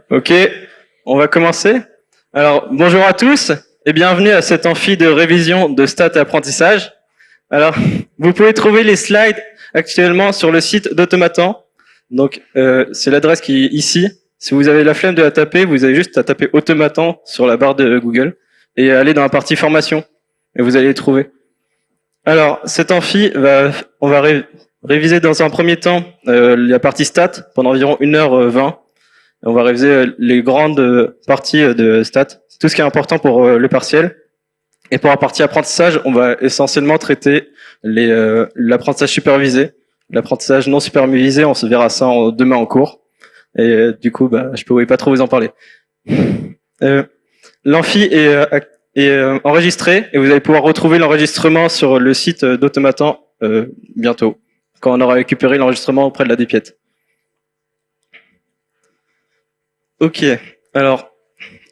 Ok, on va commencer. Alors, bonjour à tous et bienvenue à cet amphi de révision de stats et apprentissage. Alors, vous pouvez trouver les slides actuellement sur le site d'Automatan. Donc, c'est l'adresse qui est ici. Si vous avez la flemme de la taper, vous avez juste à taper Automatan sur la barre de Google et aller dans la partie formation et vous allez les trouver. Alors, cet amphi, on va réviser dans un premier temps la partie stats pendant environ 1h20. On va réviser les grandes parties de stats, tout ce qui est important pour le partiel. Et pour la partie apprentissage, on va essentiellement traiter l'apprentissage supervisé, l'apprentissage non supervisé. On se verra ça demain en cours. Et du coup, je ne pouvais pas trop vous en parler. L'amphi est enregistré et vous allez pouvoir retrouver l'enregistrement sur le site d'Automatan bientôt, quand on aura récupéré l'enregistrement auprès de la DPIET. Ok, alors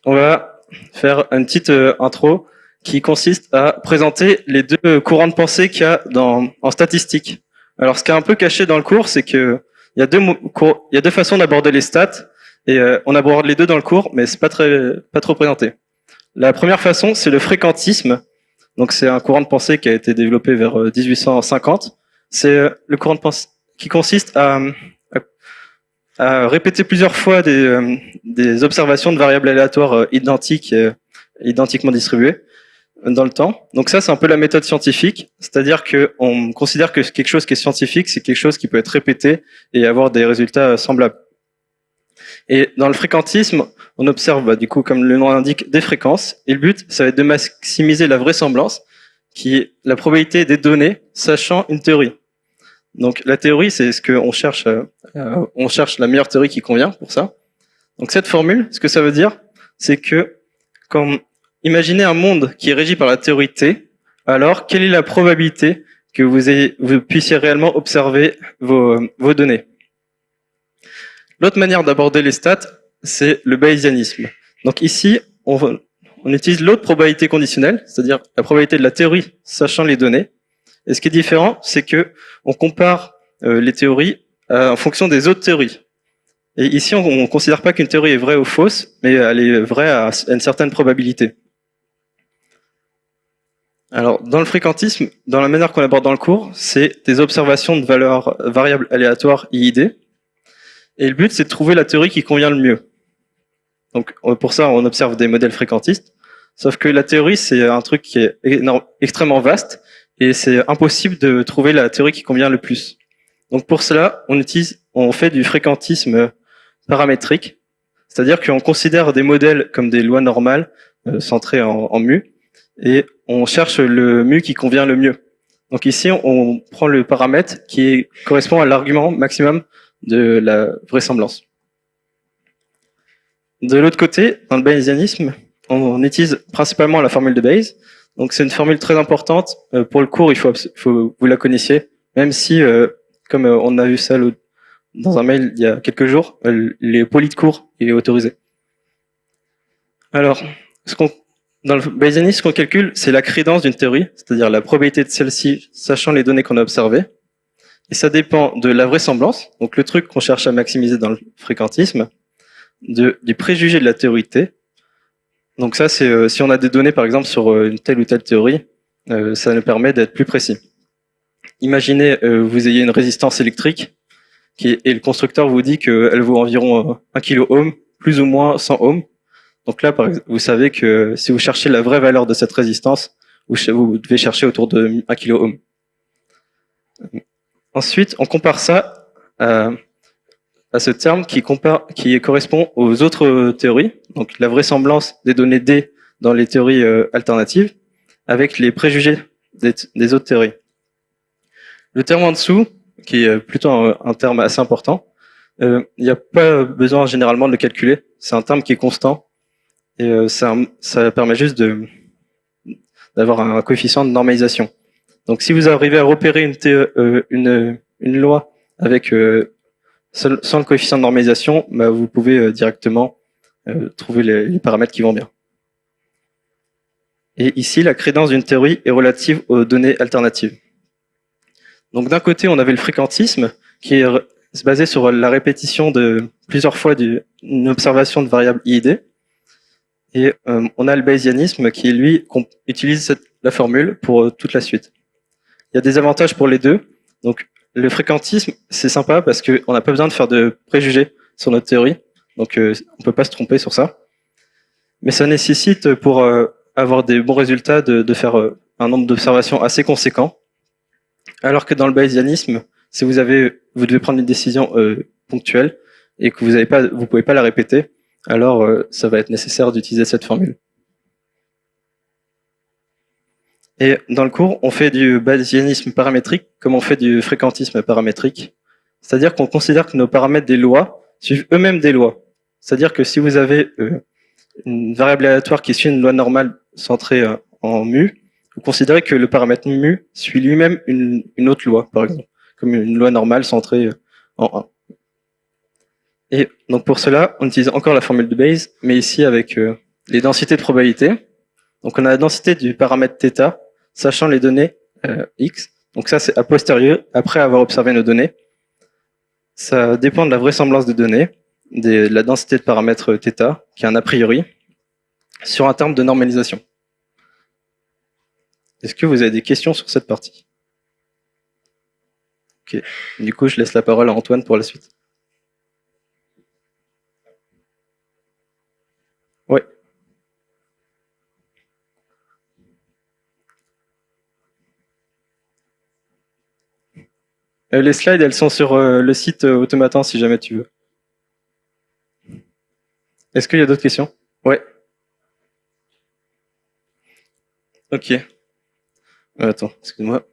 on va faire une petite intro qui consiste à présenter les deux courants de pensée qu'il y a en statistique. Alors ce qui est un peu caché dans le cours, c'est que il y a deux façons d'aborder les stats et on aborde les deux dans le cours, mais c'est pas trop présenté. La première façon, c'est le fréquentisme. Donc c'est un courant de pensée qui a été développé vers 1850. C'est le courant de pensée qui consiste à répéter plusieurs fois des observations de variables aléatoires identiquement distribuées dans le temps. Donc ça, c'est un peu la méthode scientifique, c'est-à-dire qu'on considère que quelque chose qui est scientifique, c'est quelque chose qui peut être répété et avoir des résultats semblables. Et dans le fréquentisme, on observe, du coup, comme le nom l'indique, des fréquences. Et le but, ça va être de maximiser la vraisemblance, qui est la probabilité des données, sachant une théorie. Donc la théorie, c'est ce qu'on cherche. On cherche la meilleure théorie qui convient pour ça. Donc cette formule, ce que ça veut dire, c'est que imaginez un monde qui est régi par la théorie T, alors quelle est la probabilité que vous puissiez réellement observer vos données? L'autre manière d'aborder les stats, c'est le bayésianisme. Donc ici, on utilise l'autre probabilité conditionnelle, c'est-à-dire la probabilité de la théorie sachant les données. Et ce qui est différent, c'est que on compare les théories en fonction des autres théories. Et ici, on ne considère pas qu'une théorie est vraie ou fausse, mais elle est vraie à une certaine probabilité. Alors, dans le fréquentisme, dans la manière qu'on aborde dans le cours, c'est des observations de valeurs variables aléatoires IID. Et le but, c'est de trouver la théorie qui convient le mieux. Donc, pour ça, on observe des modèles fréquentistes. Sauf que la théorie, c'est un truc qui est extrêmement vaste. Et c'est impossible de trouver la théorie qui convient le plus. Donc pour cela, on fait du fréquentisme paramétrique, c'est-à-dire qu'on considère des modèles comme des lois normales centrées en mu, et on cherche le mu qui convient le mieux. Donc ici, on prend le paramètre qui correspond à l'argument maximum de la vraisemblance. De l'autre côté, dans le bayésianisme, on utilise principalement la formule de Bayes. Donc c'est une formule très importante. Pour le cours, il faut vous la connaissiez, même si, comme on a vu ça dans un mail il y a quelques jours, les poly de cours est autorisé. Alors, dans le bayésianisme, ce qu'on calcule, c'est la crédence d'une théorie, c'est-à-dire la probabilité de celle-ci, sachant les données qu'on a observées. Et ça dépend de la vraisemblance, donc le truc qu'on cherche à maximiser dans le fréquentisme, du préjugé de la théorie T. Donc ça, c'est si on a des données, par exemple, sur une telle ou telle théorie, ça nous permet d'être plus précis. Imaginez, vous ayez une résistance électrique, et le constructeur vous dit qu'elle vaut environ 1 kilo-ohm, plus ou moins 100 ohms. Donc là, par exemple, vous savez que si vous cherchez la vraie valeur de cette résistance, vous devez chercher autour de 1 kilo-ohm. Ensuite, on compare ça à ce terme qui correspond aux autres théories, donc la vraisemblance des données D dans les théories alternatives, avec les préjugés des autres théories. Le terme en dessous, qui est plutôt un terme assez important, il n'y a pas besoin généralement de le calculer, c'est un terme qui est constant, et ça permet juste d'avoir un coefficient de normalisation. Donc si vous arrivez à repérer une loi avec sans le coefficient de normalisation, vous pouvez directement trouver les paramètres qui vont bien. Et ici, la crédence d'une théorie est relative aux données alternatives. Donc d'un côté, on avait le fréquentisme, qui est se basait sur la répétition de plusieurs fois d'une observation de variable IID. Et on a le bayésianisme qui, lui, utilise la formule pour toute la suite. Il y a des avantages pour les deux. Donc, le fréquentisme, c'est sympa parce qu'on n'a pas besoin de faire de préjugés sur notre théorie. Donc, on peut pas se tromper sur ça. Mais ça nécessite, pour avoir des bons résultats, de faire un nombre d'observations assez conséquent. Alors que dans le bayésianisme, si vous devez prendre une décision ponctuelle et que vous pouvez pas la répéter, alors ça va être nécessaire d'utiliser cette formule. Et dans le cours, on fait du bayésianisme paramétrique comme on fait du fréquentisme paramétrique. C'est-à-dire qu'on considère que nos paramètres des lois suivent eux-mêmes des lois. C'est-à-dire que si vous avez une variable aléatoire qui suit une loi normale centrée en mu, vous considérez que le paramètre mu suit lui-même une autre loi, par exemple, comme une loi normale centrée en 1. Et donc pour cela, on utilise encore la formule de Bayes, mais ici avec les densités de probabilité. Donc on a la densité du paramètre θ, sachant les données x. Donc ça, c'est a posteriori, après avoir observé nos données. Ça dépend de la vraisemblance des données, de la densité de paramètre θ, qui est un a priori, sur un terme de normalisation. Est-ce que vous avez des questions sur cette partie? Ok. Du coup, je laisse la parole à Antoine pour la suite. Ouais. Les slides, elles sont sur le site Automaton si jamais tu veux. Est-ce qu'il y a d'autres questions? Ouais. Ok. Attends, excuse-moi.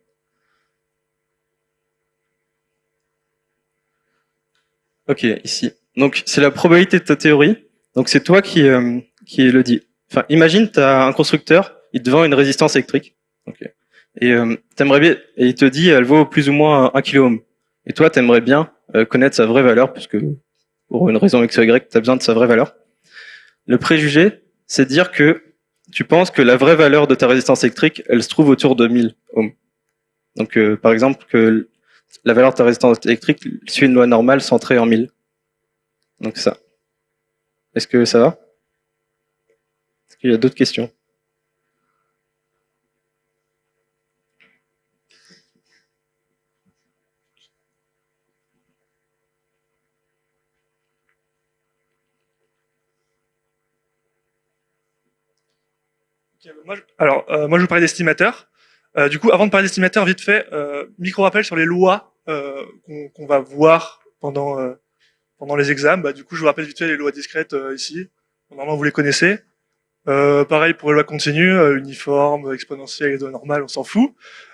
Ok, ici. Donc, c'est la probabilité de ta théorie. Donc, c'est toi qui le dit. Enfin, imagine, tu as un constructeur, il te vend une résistance électrique. Okay. Et t'aimerais bien, et il te dit, elle vaut plus ou moins 1 kilo ohm. Et toi, t'aimerais bien connaître sa vraie valeur, puisque pour une raison X ou Y, tu as besoin de sa vraie valeur. Le préjugé, c'est de dire que tu penses que la vraie valeur de ta résistance électrique, elle se trouve autour de 1000 ohms. Donc, par exemple, que la valeur de ta résistance électrique suit une loi normale centrée en 1000. Donc ça. Est-ce que ça va? Est-ce qu'il y a d'autres questions? Okay, moi, je vous parlais d'estimateur. Du coup, avant de parler d'estimateur, vite fait, micro rappel sur les lois qu'on va voir pendant les examens. Du coup, je vous rappelle vite fait les lois discrètes ici. Normalement, vous les connaissez. Pareil pour les lois continues, uniforme, exponentielle, normale, on s'en fout.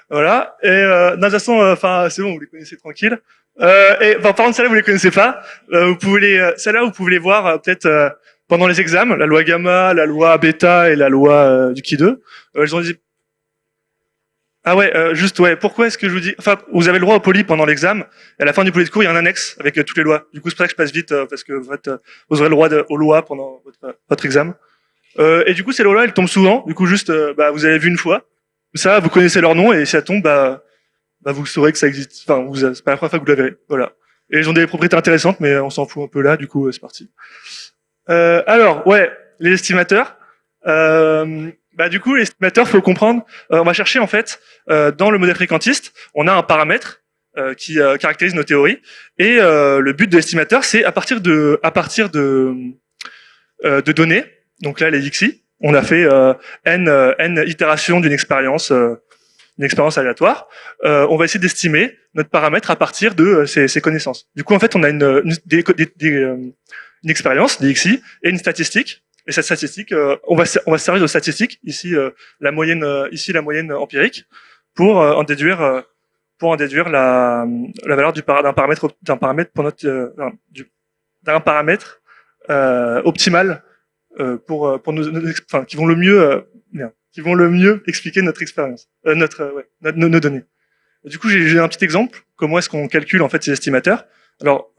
Voilà. Et de toute façon, enfin, c'est bon, vous les connaissez tranquille. Et par contre, celles-là, vous les connaissez pas. Celles-là, vous pouvez les voir peut-être pendant les examens. La loi gamma, la loi bêta et la loi du Ki 2. Elles ont dit. Ah ouais, juste ouais. Pourquoi est-ce que je vous dis? Enfin, vous avez le droit au poly pendant l'examen. Et à la fin du poly de cours, il y a un annexe avec toutes les lois. Du coup, c'est pour ça que je passe vite parce que vous aurez le droit aux lois pendant votre examen. Et du coup, ces lois-là, elles tombent souvent. Du coup, juste, vous avez vu une fois. Ça, vous connaissez leur nom et si ça tombe, vous saurez que ça existe. Enfin, c'est pas la première fois que vous la verrez. Voilà. Et ils ont des propriétés intéressantes, mais on s'en fout un peu là. Du coup, c'est parti. Alors, ouais, les estimateurs. Du coup, l'estimateur, faut comprendre. On va chercher en fait dans le modèle fréquentiste, on a un paramètre qui caractérise nos théories. Et le but de l'estimateur, c'est à partir de données. Donc là, les XI, on a fait n itérations d'une expérience aléatoire. On va essayer d'estimer notre paramètre à partir de ces connaissances. Du coup, en fait, on a une expérience, des XI, et une statistique. Et cette statistique, on va se servir de statistiques, ici la moyenne empirique, pour en déduire la valeur d'un paramètre pour notre d'un paramètre optimal pour qui vont le mieux expliquer notre expérience, nos données. Et du coup, j'ai un petit exemple. Comment est-ce qu'on calcule en fait ces estimateurs? Alors,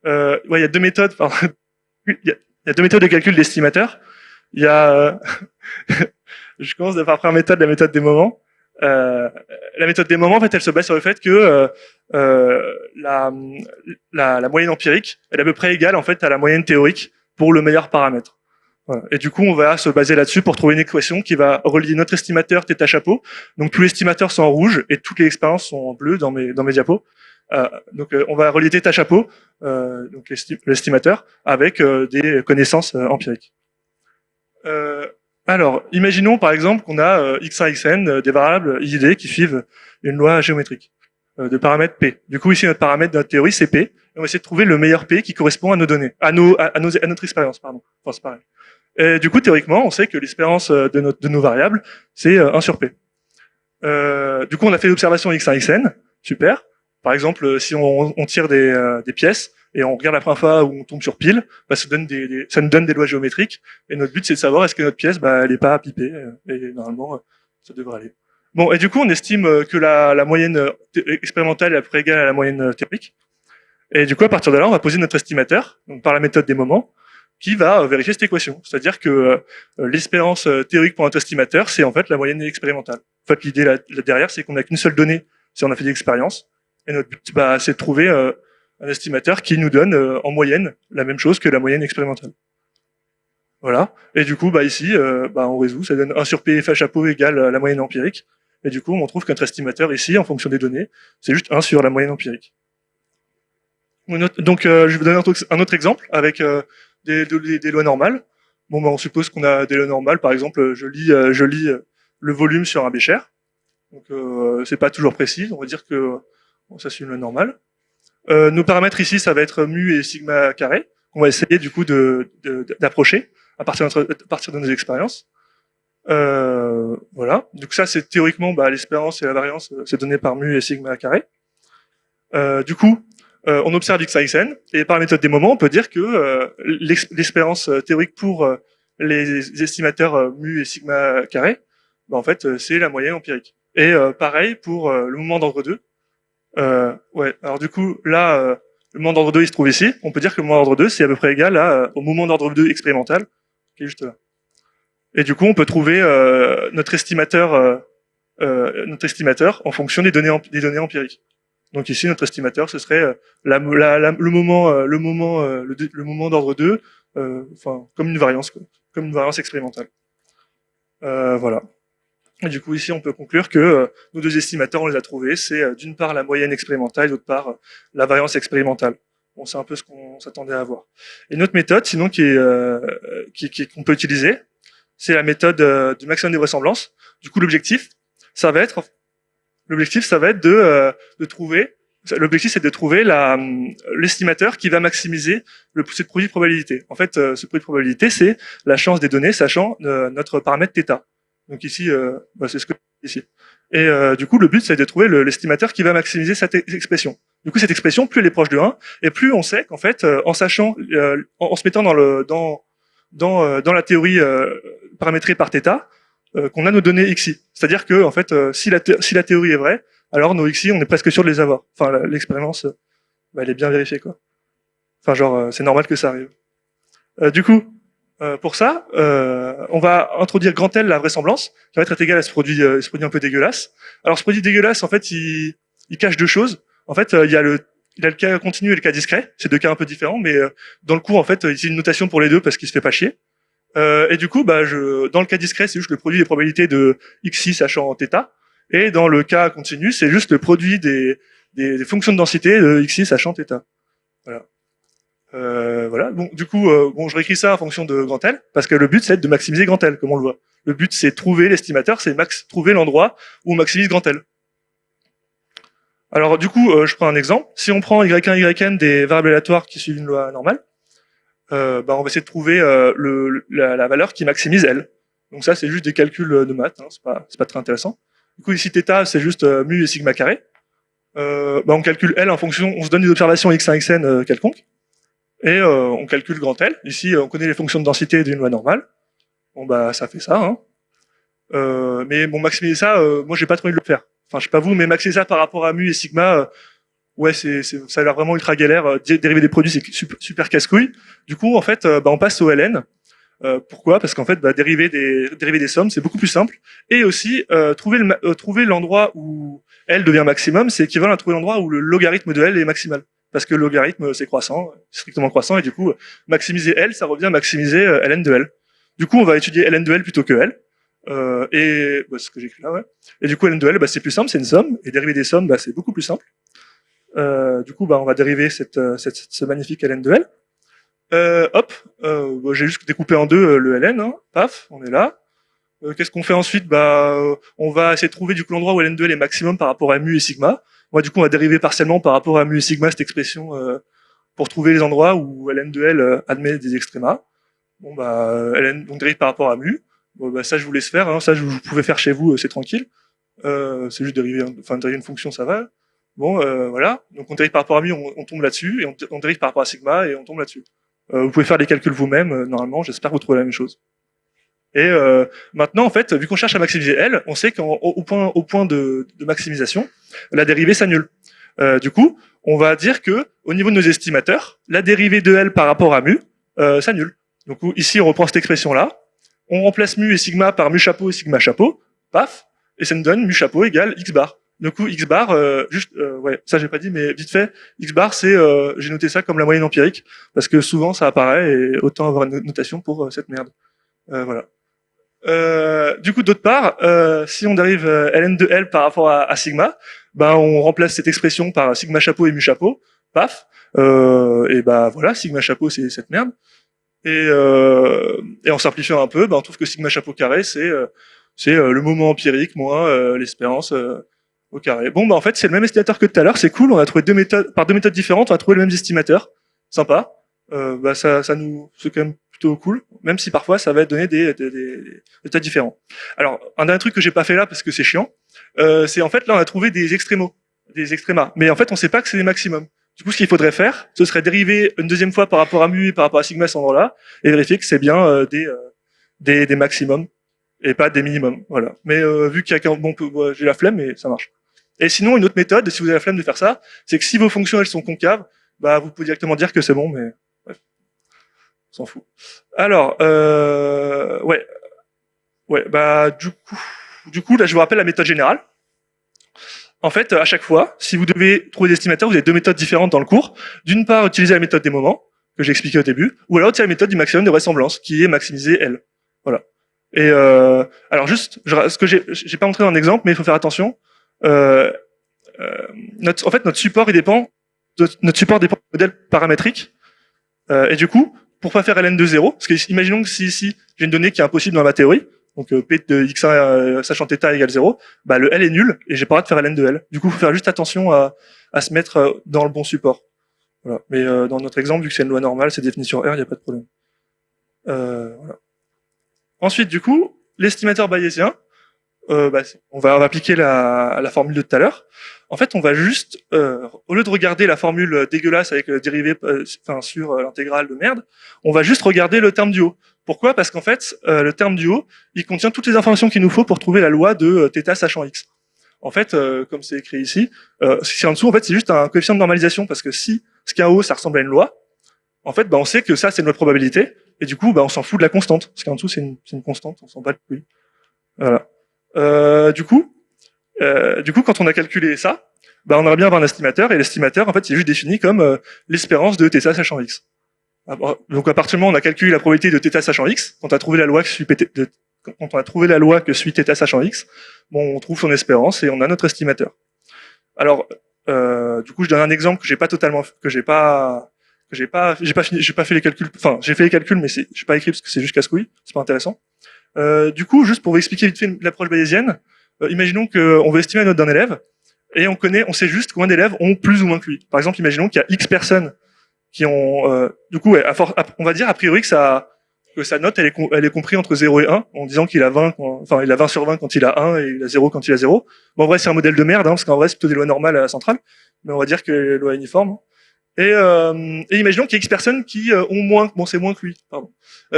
il y a deux méthodes. Il y a deux méthodes de calcul d'estimateurs. Il y a, je commence par la première méthode, la méthode des moments. La méthode des moments, en fait, elle se base sur le fait que la moyenne empirique elle est à peu près égale en fait à la moyenne théorique pour le meilleur paramètre. Voilà. Et du coup, on va se baser là-dessus pour trouver une équation qui va relier notre estimateur θ chapeau. Donc tous les estimateurs sont en rouge et toutes les expériences sont en bleu dans mes diapos. On va relier θ chapeau, donc l'estimateur, avec des connaissances empiriques. Alors, imaginons par exemple qu'on a x1, xn, des variables ID qui suivent une loi géométrique de paramètres P. Du coup, ici, notre paramètre de notre théorie, c'est P. Et on va essayer de trouver le meilleur P qui correspond à nos données, à notre expérience, pardon. Enfin, c'est pareil. Et du coup, théoriquement, on sait que l'espérance de nos variables, c'est 1 sur P. Du coup, on a fait l'observation x1, xn. Super. Par exemple, si on tire des pièces, et on regarde la première fois où on tombe sur pile, bah, ça nous donne des lois géométriques, et notre but c'est de savoir est-ce que notre pièce, bah, elle est pas pipée, et normalement, ça devrait aller. Bon, et du coup, on estime que la moyenne expérimentale est à peu près égale à la moyenne théorique, et du coup, à partir de là, on va poser notre estimateur, donc par la méthode des moments, qui va vérifier cette équation. C'est-à-dire que l'espérance théorique pour notre estimateur, c'est en fait la moyenne expérimentale. En fait, l'idée là derrière, c'est qu'on n'a qu'une seule donnée si on a fait des expériences, et notre but, bah, c'est de trouver un estimateur qui nous donne en moyenne la même chose que la moyenne expérimentale. Voilà. Et du coup, bah ici, on résout, ça donne 1 sur P FH chapeau égale la moyenne empirique. Et du coup, on trouve que notre estimateur ici, en fonction des données, c'est juste 1 sur la moyenne empirique. Donc, je vais vous donner un autre exemple avec des lois normales. Bon, bah, on suppose qu'on a des lois normales. Par exemple, je lis le volume sur un bécher. Donc, c'est pas toujours précis. On va dire que ça c'est une loi normale. Nos paramètres ici, ça va être mu et sigma carré, qu'on va essayer du coup d'approcher à partir de nos expériences. Voilà. Donc ça, c'est théoriquement l'espérance et la variance, c'est donné par mu et sigma carré. Du coup, on observe x, y, xn, et par la méthode des moments, on peut dire que l'espérance théorique pour les estimateurs mu et sigma carré, en fait, c'est la moyenne empirique. Et pareil pour le moment d'ordre 2. Ouais. Alors du coup, là, le moment d'ordre 2, il se trouve ici. On peut dire que le moment d'ordre 2, c'est à peu près égal au moment d'ordre 2 expérimental, qui est juste là. Et du coup, on peut trouver notre estimateur en fonction des données empiriques. Donc ici, notre estimateur, ce serait le moment d'ordre 2, comme une variance, quoi, comme une variance expérimentale. Voilà. Et du coup, ici, on peut conclure que nos deux estimateurs, on les a trouvés. C'est d'une part la moyenne expérimentale, d'autre part la variance expérimentale. Bon, c'est un peu ce qu'on s'attendait à avoir. Et une autre méthode, sinon, qu'on peut utiliser, c'est la méthode du maximum de vraisemblance. Du coup, l'objectif, ça va être de trouver. L'objectif, c'est de trouver l'estimateur qui va maximiser ce produit de probabilité. En fait, ce produit de probabilité, c'est la chance des données, sachant notre paramètre θ. Donc ici, c'est ce que ici. Et du coup, le but, c'est de trouver l'estimateur qui va maximiser cette expression. Du coup, cette expression, plus elle est proche de 1, et plus on sait qu'en fait, en sachant, en se mettant dans la théorie paramétrée par θ, qu'on a nos données xi. C'est-à-dire que en fait, si la théorie est vraie, alors nos xi, on est presque sûr de les avoir. Enfin, l'expérience, elle est bien vérifiée, quoi. Enfin, c'est normal que ça arrive. Du coup, pour ça, on va introduire grand L la vraisemblance, qui va être égale à ce produit un peu dégueulasse. Alors, ce produit dégueulasse, en fait, il cache deux choses. En fait, il a le cas continu et le cas discret. C'est deux cas un peu différents, mais dans le cours, en fait, il y a une notation pour les deux parce qu'il se fait pas chier. Et du coup, dans le cas discret, c'est juste le produit des probabilités de xi sachant θ. Et dans le cas continu, c'est juste le produit des fonctions de densité de xi sachant θ. Voilà. Voilà. Donc, du coup, je réécris ça en fonction de grand L, parce que le but, c'est de maximiser grand L, comme on le voit. Le but, c'est trouver l'estimateur, c'est trouver l'endroit où on maximise grand L. Alors, du coup, je prends un exemple. Si on prend y1, yn des variables aléatoires qui suivent une loi normale, on va essayer de trouver la valeur qui maximise L. Donc ça, c'est juste des calculs de maths, hein, c'est pas très intéressant. Du coup, ici, θ, c'est juste mu et sigma carré. On calcule L en fonction, on se donne des observations x1, xn quelconques. Et on calcule grand L. Ici, on connaît les fonctions de densité d'une loi normale. Bon, ça fait ça. Hein. Mais bon, maximiser ça, moi, j'ai pas trop envie de le faire. Enfin, je sais pas vous, mais maximiser ça par rapport à mu et sigma, ça a l'air vraiment ultra galère. Dériver des produits, c'est super casse-couille. Du coup, en fait, on passe au ln. Pourquoi? Parce qu'en fait, dériver des sommes, c'est beaucoup plus simple. Et aussi, trouver l'endroit où L devient maximum, c'est équivalent à trouver l'endroit où le logarithme de L est maximal. Parce que le logarithme, c'est croissant, strictement croissant, et du coup, maximiser L, ça revient à maximiser ln de L. Du coup, on va étudier ln de L plutôt que L. Et ce que j'écris là, ouais. Et du coup, ln de L, c'est plus simple, c'est une somme, et dériver des sommes, c'est beaucoup plus simple. Du coup, on va dériver ce magnifique ln de L. J'ai juste découpé en deux le ln, hein. Paf, on est là. Qu'est-ce qu'on fait ensuite? On va essayer de trouver du coup l'endroit où ln de L est maximum par rapport à mu et sigma. Du coup, on va dériver partiellement par rapport à mu et sigma cette expression pour trouver les endroits où ln de L admet des extrémas. On dérive par rapport à mu. Ça, je vous laisse faire. Hein. Ça, vous pouvez faire chez vous, c'est tranquille. C'est juste dériver une fonction, ça va. Voilà. Donc, on dérive par rapport à mu, on tombe là-dessus, et on dérive par rapport à sigma, et on tombe là-dessus. Vous pouvez faire les calculs vous-même, normalement, j'espère que vous trouvez la même chose. Et maintenant, en fait, vu qu'on cherche à maximiser L, on sait qu'au point de maximisation, la dérivée s'annule. Du coup, on va dire que au niveau de nos estimateurs, la dérivée de L par rapport à mu s'annule. Donc ici, on reprend cette expression-là, on remplace mu et sigma par mu chapeau et sigma chapeau, paf, et ça nous donne mu chapeau égale x bar. Du coup, x bar, ça j'ai pas dit, mais vite fait, x bar, c'est, j'ai noté ça comme la moyenne empirique, parce que souvent ça apparaît, et autant avoir une notation pour cette merde. Voilà. Du coup, d'autre part, si on dérive ln de L par rapport à sigma, on remplace cette expression par sigma chapeau et mu chapeau, paf, et voilà, sigma chapeau c'est cette merde. Et en simplifiant un peu, on trouve que sigma chapeau carré c'est le moment empirique moins l'espérance au carré. En fait, c'est le même estimateur que tout à l'heure, c'est cool, on a trouvé deux méthodes différentes, on a trouvé les mêmes estimateurs, sympa. Ça nous, c'est quand même plutôt cool, même si parfois ça va donner des états différents. Alors, un dernier truc que j'ai pas fait là parce que c'est chiant, c'est en fait là on a trouvé des extrémas, mais en fait on sait pas que c'est des maximums. Du coup, ce qu'il faudrait faire, ce serait dériver une deuxième fois par rapport à mu et par rapport à sigma à cet endroit-là, et vérifier que c'est bien des maximums et pas des minimums. Voilà. Mais vu qu'il y a j'ai la flemme, mais ça marche. Et sinon, une autre méthode, si vous avez la flemme de faire ça, c'est que si vos fonctions elles sont concaves, vous pouvez directement dire que c'est bon, mais bref, on s'en fout. Alors, du coup, là, je vous rappelle la méthode générale. En fait, à chaque fois, si vous devez trouver des estimateurs, vous avez deux méthodes différentes dans le cours. D'une part, utiliser la méthode des moments, que j'ai expliqué au début, ou alors utiliser la méthode du maximum de vraisemblance, qui est maximiser L. Voilà. Et alors juste, ce que j'ai pas montré dans un exemple, mais il faut faire attention. Notre support, notre support dépend du modèle paramétrique. Et du coup, pour pas faire ln de 0, parce que imaginons que si ici j'ai une donnée qui est impossible dans ma théorie, donc p de x1 sachant θ égale 0, le L est nul et j'ai pas le droit de faire ln de L. Du coup, il faut faire juste attention à se mettre dans le bon support. Voilà. Mais dans notre exemple, vu que c'est une loi normale, c'est défini sur R, il n'y a pas de problème. Voilà. Ensuite, du coup, l'estimateur bayésien, on va appliquer la formule de tout à l'heure. En fait, on va juste, au lieu de regarder la formule dégueulasse avec la dérivée sur l'intégrale de merde, on va juste regarder le terme du haut. Pourquoi? Parce qu'en fait, le terme du haut, il contient toutes les informations qu'il nous faut pour trouver la loi de θ sachant x. En fait, comme c'est écrit ici, si en dessous, en fait, c'est juste un coefficient de normalisation, parce que si ce qui est en haut, ça ressemble à une loi, en fait, on sait que ça, c'est notre probabilité, et du coup, on s'en fout de la constante, parce qu'en dessous, c'est une constante, on s'en bat de couilles. Voilà. Du coup, quand on a calculé ça, on aimerait bien avoir un estimateur, et l'estimateur, en fait, c'est juste défini comme l'espérance de θ sachant x. Donc, à partir du moment où on a calculé la probabilité de θ sachant x, quand on a trouvé la loi que suit θ sachant x, on trouve son espérance et on a notre estimateur. Alors, du coup, je donne un exemple que j'ai pas fait les calculs. Enfin, j'ai fait les calculs, mais j'ai pas écrit parce que c'est juste casse-couille, c'est pas intéressant. Du coup, juste pour vous expliquer vite fait l'approche bayésienne, imaginons qu'on veut estimer la note d'un élève et on sait juste combien d'élèves ont plus ou moins que lui. Par exemple, imaginons qu'il y a X personnes qui ont, on va dire a priori que sa note elle est comprise entre 0 et 1 en disant qu'il a 20, il a 20 sur 20 quand il a 1 et il a 0 quand il a 0. En vrai, c'est un modèle de merde, parce qu'en vrai, c'est plutôt des lois normales à la centrale, mais on va dire que les lois uniformes. Et imaginons qu'il y a X personnes qui ont moins, c'est moins que lui, pardon.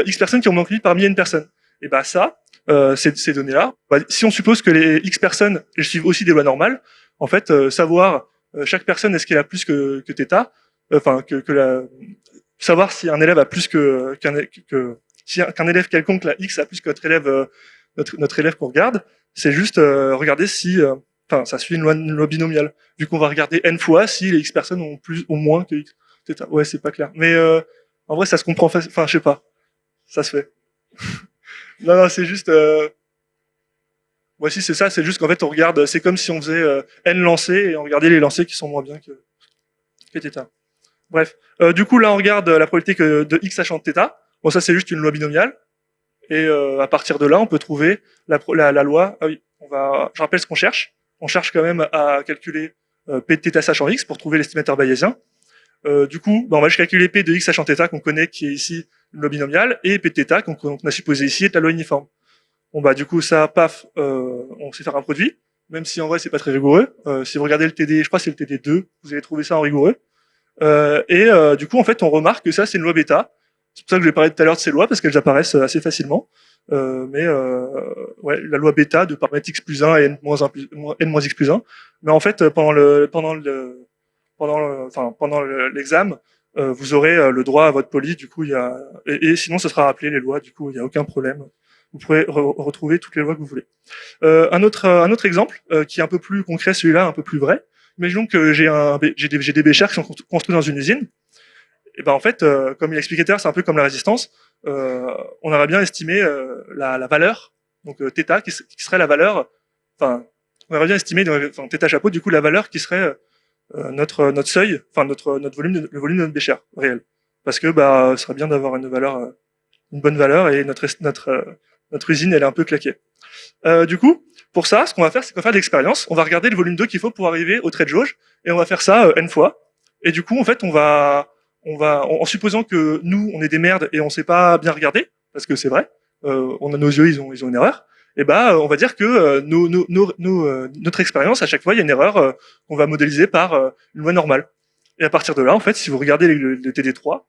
X personnes qui ont moins que lui par milliers de personnes. Et ces données-là, si on suppose que les X personnes elles suivent aussi des lois normales, en fait, savoir chaque personne est-ce qu'elle a plus que θ, savoir si un élève a plus que si qu'un élève quelconque, là, X a plus que notre élève qu'on regarde, c'est juste regarder si, ça suit une loi binomiale. Vu qu'on va regarder n fois si les X personnes ont plus ou moins que X. Ouais, c'est pas clair. Mais en vrai, ça se comprend je sais pas. Ça se fait. Non, c'est juste... Voici, c'est ça, c'est juste qu'en fait, on regarde, c'est comme si on faisait n lancers et on regardait les lancers qui sont moins bien que θ. Bref. Du coup, là, on regarde la probabilité de x sachant θ. Bon, ça, c'est juste une loi binomiale. Et à partir de là, on peut trouver la loi. Ah oui, je rappelle ce qu'on cherche. On cherche quand même à calculer p de θ sachant x pour trouver l'estimateur bayésien. Du coup, on va juste calculer p de x sachant θ qu'on connaît, qui est ici une loi binomiale, et p de θ qu'on a supposé ici être la loi uniforme. Bon bah du coup ça, paf, on sait faire un produit, même si en vrai c'est pas très rigoureux. Si vous regardez le TD, je crois que c'est le TD2, vous allez trouver ça en rigoureux. Du coup en fait on remarque que ça c'est une loi bêta. C'est pour ça que je vais parler tout à l'heure de ces lois parce qu'elles apparaissent assez facilement. Ouais, la loi bêta de paramètres x plus 1 et n moins x plus 1. Mais en fait pendant l'examen, vous aurez le droit à votre poly. Du coup et sinon ça sera rappelé les lois. Du coup il y a aucun problème. Vous pourrez retrouver toutes les lois que vous voulez. Un autre exemple qui est un peu plus concret, celui-là un peu plus vrai. Imaginons que j'ai des béchers qui sont construits dans une usine. Et ben en fait, comme il expliquait tout à l'heure, c'est un peu comme la résistance. On aurait bien estimé la valeur, donc θ qui serait la valeur. Enfin, on aurait bien estimé θ chapeau, du coup la valeur qui serait notre seuil, notre volume, le volume de notre bécher réel. Parce que ce serait bien d'avoir une bonne valeur et notre usine elle est un peu claquée. Du coup, pour ça, ce qu'on va faire, c'est qu'on va faire de l'expérience. On va regarder le volume d'eau qu'il faut pour arriver au trait de jauge, et on va faire ça n fois. Et du coup, en fait, en supposant que nous, on est des merdes et on sait pas bien regarder, parce que c'est vrai, on a nos yeux, ils ont une erreur. Et on va dire que notre expérience, à chaque fois, il y a une erreur qu'on va modéliser par une loi normale. Et à partir de là, en fait, si vous regardez le TD3,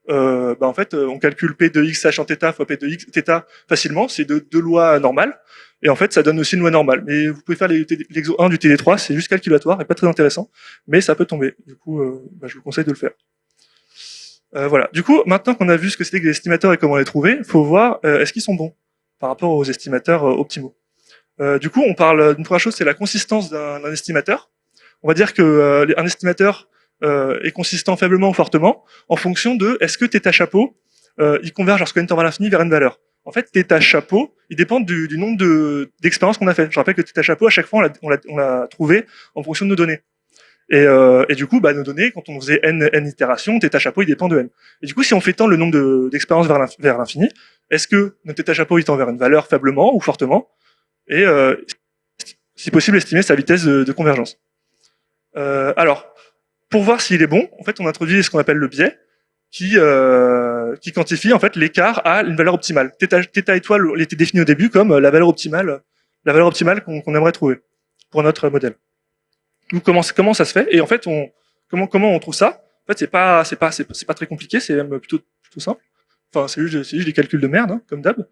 en fait, on calcule P de x sachant θ fois P de x θ facilement, c'est deux lois normales, et en fait, ça donne aussi une loi normale. Mais vous pouvez faire l'exo 1 du TD3, c'est juste calculatoire et pas très intéressant, mais ça peut tomber. Du coup, je vous conseille de le faire. Voilà. Du coup, maintenant qu'on a vu ce que c'était que les estimateurs et comment les trouver, il faut voir est-ce qu'ils sont bons par rapport aux estimateurs optimaux. Du coup, on parle d'une première chose, c'est la consistance d'un estimateur. On va dire que un estimateur est consistant faiblement ou fortement en fonction de est-ce que θ chapeau il converge lorsque n tend vers l'infini vers une valeur. En fait, θ chapeau, il dépend du nombre d'expériences qu'on a fait. Je rappelle que θ chapeau, à chaque fois, on l'a trouvé en fonction de nos données. Et du coup, nos données, quand on faisait n itérations, θ chapeau, il dépend de n. Et du coup, si on fait tendre le nombre d'expériences vers l'infini, est-ce que notre θ chapeau, il tend vers une valeur faiblement ou fortement? Et si possible, estimer sa vitesse de convergence. Alors, pour voir s'il est bon, en fait, on introduit ce qu'on appelle le biais, qui quantifie en fait l'écart à une valeur optimale. Θ étoile, il était défini au début comme la valeur optimale qu'on aimerait trouver pour notre modèle. Donc, comment ça se fait? Et en fait, comment on trouve ça? En fait, c'est pas très compliqué, c'est même plutôt simple. Enfin, c'est juste des calculs de merde, hein, comme d'hab.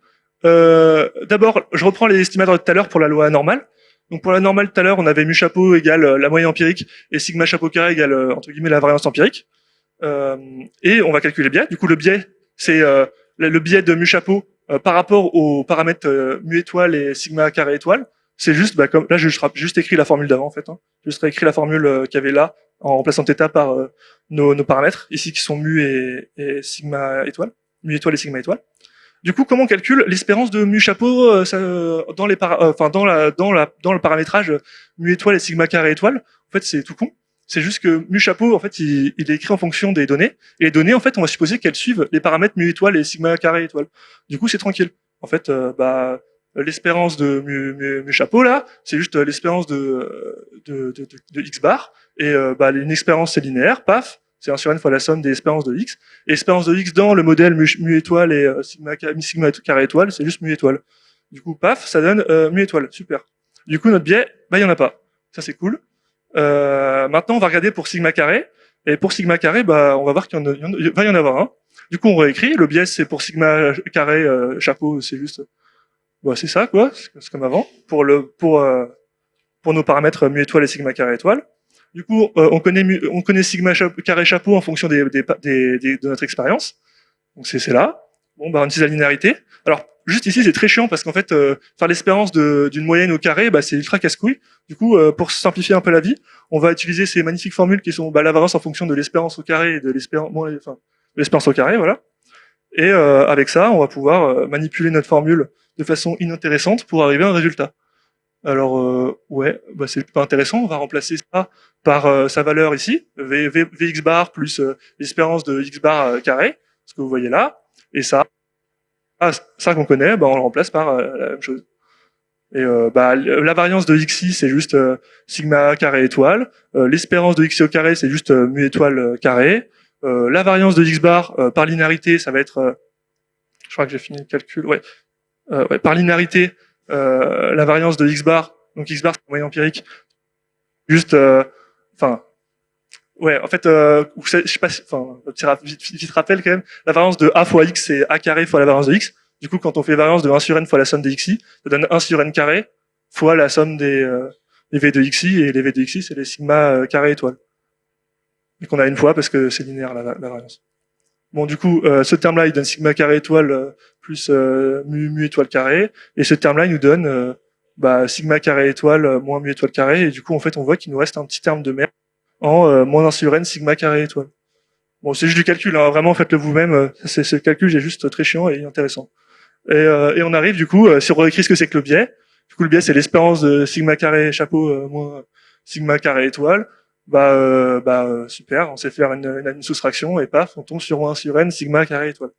D'abord, je reprends les estimateurs de tout à l'heure pour la loi normale. Donc pour la normale tout à l'heure, on avait mu chapeau égale la moyenne empirique et sigma chapeau carré égale entre guillemets la variance empirique. Et on va calculer le biais. Du coup, le biais, c'est le biais de mu chapeau par rapport aux paramètres mu étoile et sigma carré étoile. C'est juste, comme là, j'ai juste écrit la formule d'avant en fait. Hein. J'ai juste réécrit la formule qu'il y avait là en remplaçant θ par nos paramètres ici qui sont mu et sigma étoile, mu étoile et sigma étoile. Du coup, comment on calcule l'espérance de mu chapeau dans le paramétrage mu étoile et sigma carré étoile? En fait, c'est tout con. C'est juste que mu chapeau, en fait, il est écrit en fonction des données. Et les données, en fait, on va supposer qu'elles suivent les paramètres mu étoile et sigma carré étoile. Du coup, c'est tranquille. En fait, l'espérance de mu chapeau là, c'est juste l'espérance de x bar. Et une espérance c'est linéaire, paf. C'est 1 sur n fois la somme des espérances de x. Et espérance de x dans le modèle mu étoile et sigma carré étoile, c'est juste mu étoile. Du coup, paf, ça donne mu étoile. Super. Du coup, notre biais, il y en a pas. Ça, c'est cool. Maintenant, on va regarder pour sigma carré. Et pour sigma carré, on va voir qu'il va y en avoir un. Du coup, on réécrit. Le biais, c'est pour sigma carré chapeau, c'est juste... c'est ça, quoi. C'est comme avant. Pour nos paramètres mu étoile et sigma carré étoile. Du coup, on connaît sigma carré chapeau en fonction de notre expérience. Donc c'est là. Bon, bah, on utilise la linéarité. Alors, juste ici, c'est très chiant parce qu'en fait, faire l'espérance d'une moyenne au carré, bah, c'est ultra casse-couille. Du coup, pour simplifier un peu la vie, on va utiliser ces magnifiques formules qui sont bah, la variance en fonction de l'espérance au carré et de l'espérance, bon, enfin, de l'espérance au carré, voilà. Et avec ça, on va pouvoir manipuler notre formule de façon inintéressante pour arriver à un résultat. Alors, ouais, bah, c'est pas intéressant. On va remplacer ça par sa valeur ici, Vx bar plus l'espérance de x bar carré, ce que vous voyez là. Et ça, ça qu'on connaît, bah, on le remplace par la même chose. Et bah, la variance de xi, c'est juste sigma carré étoile. L'espérance de xi au carré, c'est juste mu étoile carré. La variance de x bar par linéarité, ça va être, je crois que j'ai fini le calcul, ouais, ouais par linéarité, la variance de x bar, donc x bar c'est le moyen empirique, juste, enfin, ouais, en fait, je sais pas, enfin, vite rappel quand même, la variance de a fois x, c'est a carré fois la variance de x. Du coup, quand on fait variance de 1 sur n fois la somme des xi, ça donne 1 sur n carré fois la somme des v de xi, et les v de xi, c'est les sigma carré étoile. Et qu'on a une fois parce que c'est linéaire la variance. Bon, du coup, ce terme-là, il donne sigma carré étoile plus mu étoile carré, et ce terme-là, il nous donne bah, sigma carré étoile moins mu étoile carré, et du coup, en fait, on voit qu'il nous reste un petit terme de merde en moins 1 sur n sigma carré étoile. Bon, c'est juste du calcul, hein, vraiment, faites-le vous-même. Ce calcul, j'ai juste très chiant et intéressant. Et on arrive, du coup, si on réécrit ce que c'est que le biais, du coup, le biais, c'est l'espérance de sigma carré chapeau moins sigma carré étoile. Super, on sait faire une soustraction et paf, on tombe sur 1 sur n sigma carré étoile.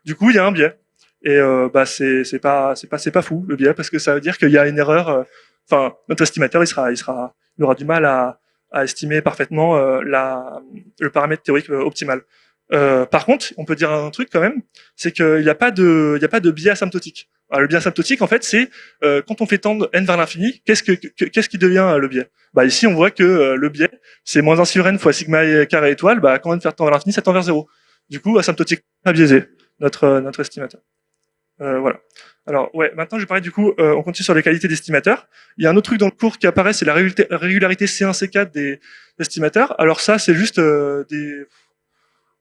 Du coup, il y a un biais. Et bah c'est pas fou le biais parce que ça veut dire qu'il y a une erreur. Enfin, notre estimateur, il aura du mal à estimer parfaitement le paramètre théorique optimal. Par contre, on peut dire un truc quand même, c'est qu'il n'y a pas de biais asymptotique. Alors, le biais asymptotique, en fait, c'est quand on fait tendre n vers l'infini, qu'est-ce qui devient le biais? Bah ici, on voit que le biais, c'est moins 1 sur n fois sigma carré étoile. Bah quand on faire tendre vers l'infini, ça tend vers 0. Du coup, asymptotique pas biaisé, notre estimateur. Voilà. Alors ouais, maintenant je vais parler du coup, on continue sur les qualités d'estimateurs. Il y a un autre truc dans le cours qui apparaît, c'est la régularité C1, C4 des estimateurs. Alors ça, c'est juste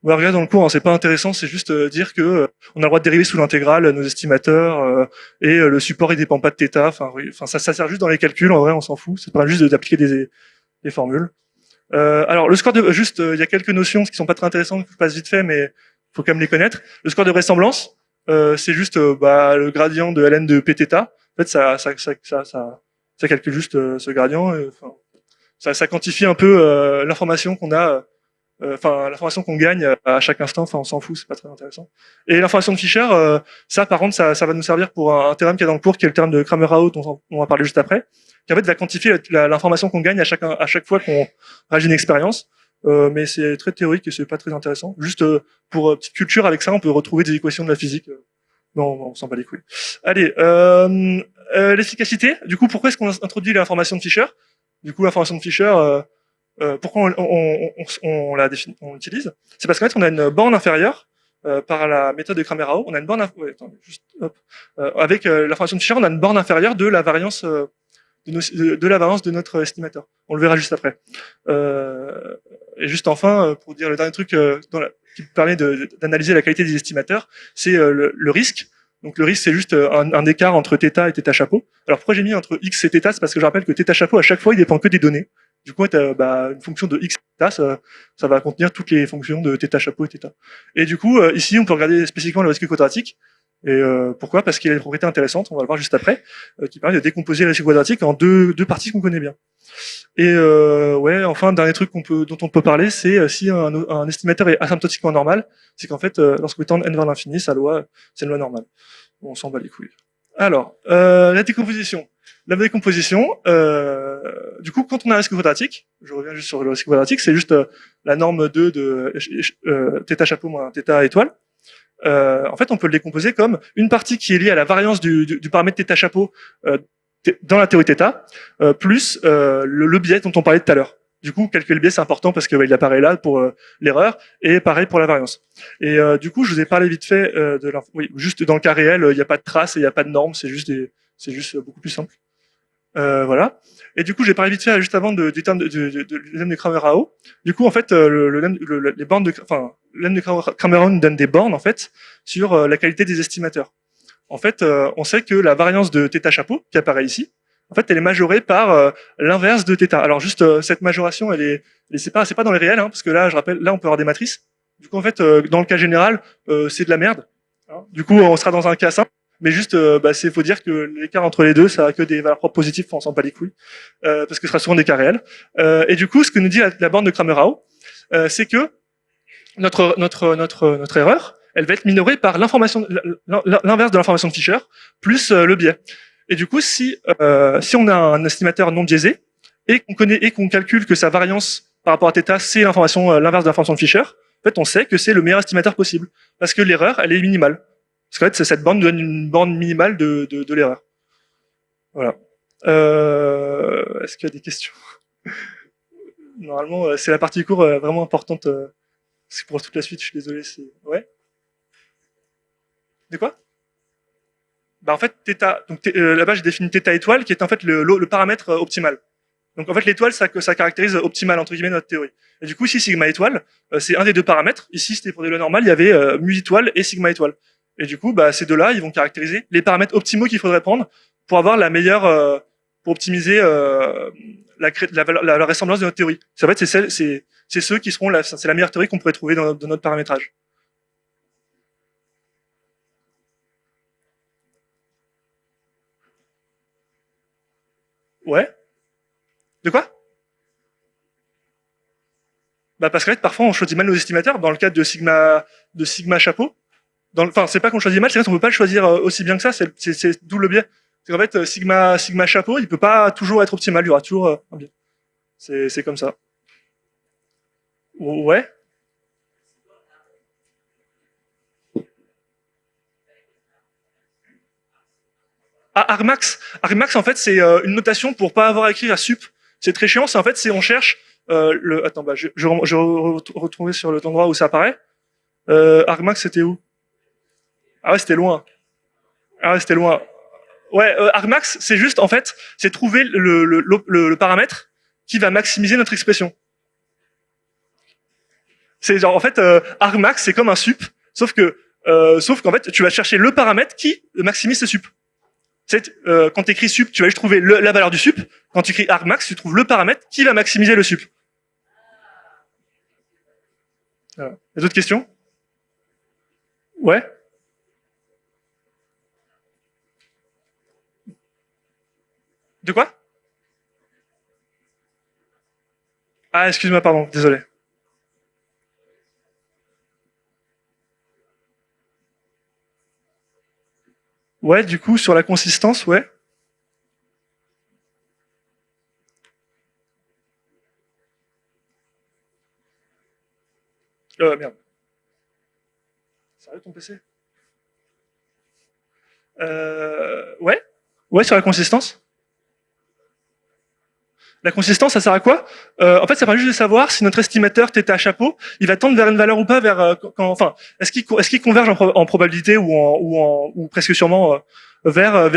on va regarder dans le cours, hein, c'est pas intéressant, c'est juste dire que on a le droit de dériver sous l'intégrale nos estimateurs et le support il dépend pas de θ. Enfin ça sert juste dans les calculs. En vrai, on s'en fout. Ça permet juste d'appliquer des formules. Alors le score de juste, il y a quelques notions qui sont pas très intéressantes, que je passe vite fait, mais faut quand même les connaître. Le score de vraisemblance, c'est juste le gradient de ln de pθ. En fait, ça calcule juste ce gradient. Ça quantifie un peu l'information qu'on a. L'information qu'on gagne à chaque instant, enfin on s'en fout, c'est pas très intéressant. Et l'information de Fisher, ça par contre, ça va nous servir pour un théorème qui est dans le cours, qui est le terme de Kramer-Rao, dont on va parler juste après, qui en fait va quantifier l'information qu'on gagne à chaque fois qu'on réagit une expérience. Mais c'est très théorique et c'est pas très intéressant. Juste pour petite culture, avec ça, on peut retrouver des équations de la physique. Non, on s'en bat les couilles. Allez, l'efficacité. Du coup, pourquoi est-ce qu'on introduit l'information de Fisher? Du coup, l'information de Fisher, pourquoi on l'utilise? C'est parce qu'en fait, on a une borne inférieure par la méthode de Kramer-Rao. On a une borne, avec l'information de Fisher, on a une borne inférieure de la variance de la variance de notre estimateur. On le verra juste après. Et juste enfin, pour dire le dernier truc qui permet d'analyser la qualité des estimateurs, c'est le risque. Donc le risque, c'est juste un écart entre θ et θ chapeau. Alors pourquoi j'ai mis entre x et θ? C'est parce que je rappelle que θ chapeau, à chaque fois, il dépend que des données. Du coup, une fonction de x et θ, ça va contenir toutes les fonctions de θ chapeau et θ. Et du coup, ici, on peut regarder spécifiquement le risque quadratique. Et pourquoi? Parce qu'il a des propriétés intéressantes, on va le voir juste après, qui permettent de décomposer le risque quadratique en deux parties qu'on connaît bien. Et ouais, enfin, dernier truc dont on peut parler, c'est si un estimateur est asymptotiquement normal, c'est qu'en fait, lorsqu'on tend n vers l'infini, c'est une loi normale. On s'en bat les couilles. Alors, la décomposition. La décomposition, du coup, quand on a un risque quadratique, je reviens juste sur le risque quadratique, c'est juste la norme 2 de θ chapeau moins θ étoile. En fait, on peut le décomposer comme une partie qui est liée à la variance du paramètre θ chapeau dans la théorie θ, plus le biais dont on parlait tout à l'heure. Du coup, calculer le biais, c'est important parce qu'il apparaît là pour l'erreur, et pareil pour la variance. Et du coup, je vous ai parlé vite fait juste dans le cas réel, il n'y a pas de trace et il n'y a pas de norme, c'est juste beaucoup plus simple. Voilà. Et du coup, j'ai parlé vite fait juste avant du terme de Kramer-Rao. Du coup, en fait, les bornes l'aime de Craméron nous donne des bornes en fait sur la qualité des estimateurs. En fait, on sait que la variance de θ chapeau qui apparaît ici, en fait, elle est majorée par l'inverse de θ. Alors juste cette majoration, c'est pas dans les réels, hein, parce que là, je rappelle, là, on peut avoir des matrices. Du coup, en fait, dans le cas général, c'est de la merde. Hein. Du coup, on sera dans un cas simple. Mais juste, faut dire que l'écart entre les deux, ça a que des valeurs propres positives, on s'en bat les couilles, parce que ce sera souvent des cas réels. Et du coup, ce que nous dit la borne de Cramer-Rao, c'est que notre erreur, elle va être minorée par l'information, l'inverse de l'information de Fisher plus le biais. Et du coup, si on a un estimateur non biaisé et qu'on calcule que sa variance par rapport à θ, c'est l'inverse de l'information de Fisher, en fait, on sait que c'est le meilleur estimateur possible parce que l'erreur, elle est minimale. Parce qu'en fait, cette borne donne une borne minimale de l'erreur. Voilà. Est-ce qu'il y a des questions? Normalement, c'est la partie court vraiment importante. C'est pour toute la suite, je suis désolé. Ouais. De quoi? Bah en fait, θ. Donc là-bas, j'ai défini θ étoile, qui est en fait le paramètre optimal. Donc en fait, l'étoile, ça caractérise optimal entre guillemets notre théorie. Et du coup, ici sigma étoile, c'est un des deux paramètres. Ici, c'était pour des lois normales, il y avait mu étoile et sigma étoile. Et du coup, bah ces deux-là, ils vont caractériser les paramètres optimaux qu'il faudrait prendre pour avoir la meilleure, pour optimiser la ressemblance de notre théorie. En fait, c'est ceux qui seront c'est la meilleure théorie qu'on pourrait trouver dans notre paramétrage. Ouais. De quoi? Bah parce qu'en fait, parfois, on choisit mal nos estimateurs. Dans le cadre de sigma chapeau, enfin, c'est pas qu'on choisit mal, c'est qu'on peut pas le choisir aussi bien que ça. C'est d'où le biais. C'est qu'en fait, sigma chapeau, il peut pas toujours être optimal. Il y aura toujours un biais. C'est comme ça. Ouais. Ah, Argmax, en fait, c'est une notation pour pas avoir à écrire à sup. C'est très chiant. C'est en fait, on cherche le. Attends, bah, je retrouver sur le endroit où ça apparaît. Argmax, c'était où? Ah ouais, c'était loin. Ah ouais, c'était loin. Ouais, argmax, c'est juste, en fait, c'est trouver le paramètre qui va maximiser notre expression. C'est genre, en fait, argmax, c'est comme un sup, sauf qu'en fait, tu vas chercher le paramètre qui maximise ce sup. Quand tu écris sup, tu vas juste trouver la valeur du sup. Quand tu écris argmax, tu trouves le paramètre qui va maximiser le sup. Voilà. Y a d'autres questions? Ouais. De quoi? Ah, excuse-moi, pardon, désolé. Ouais, du coup, sur la consistance, ouais. Merde. Sérieux ton PC? Ouais. Ouais, sur la consistance. La consistance, ça sert à quoi? En fait, ça permet juste de savoir si notre estimateur θ chapeau, il va tendre vers une valeur ou pas, vers enfin, est-ce qu'il converge en probabilité ou presque sûrement vers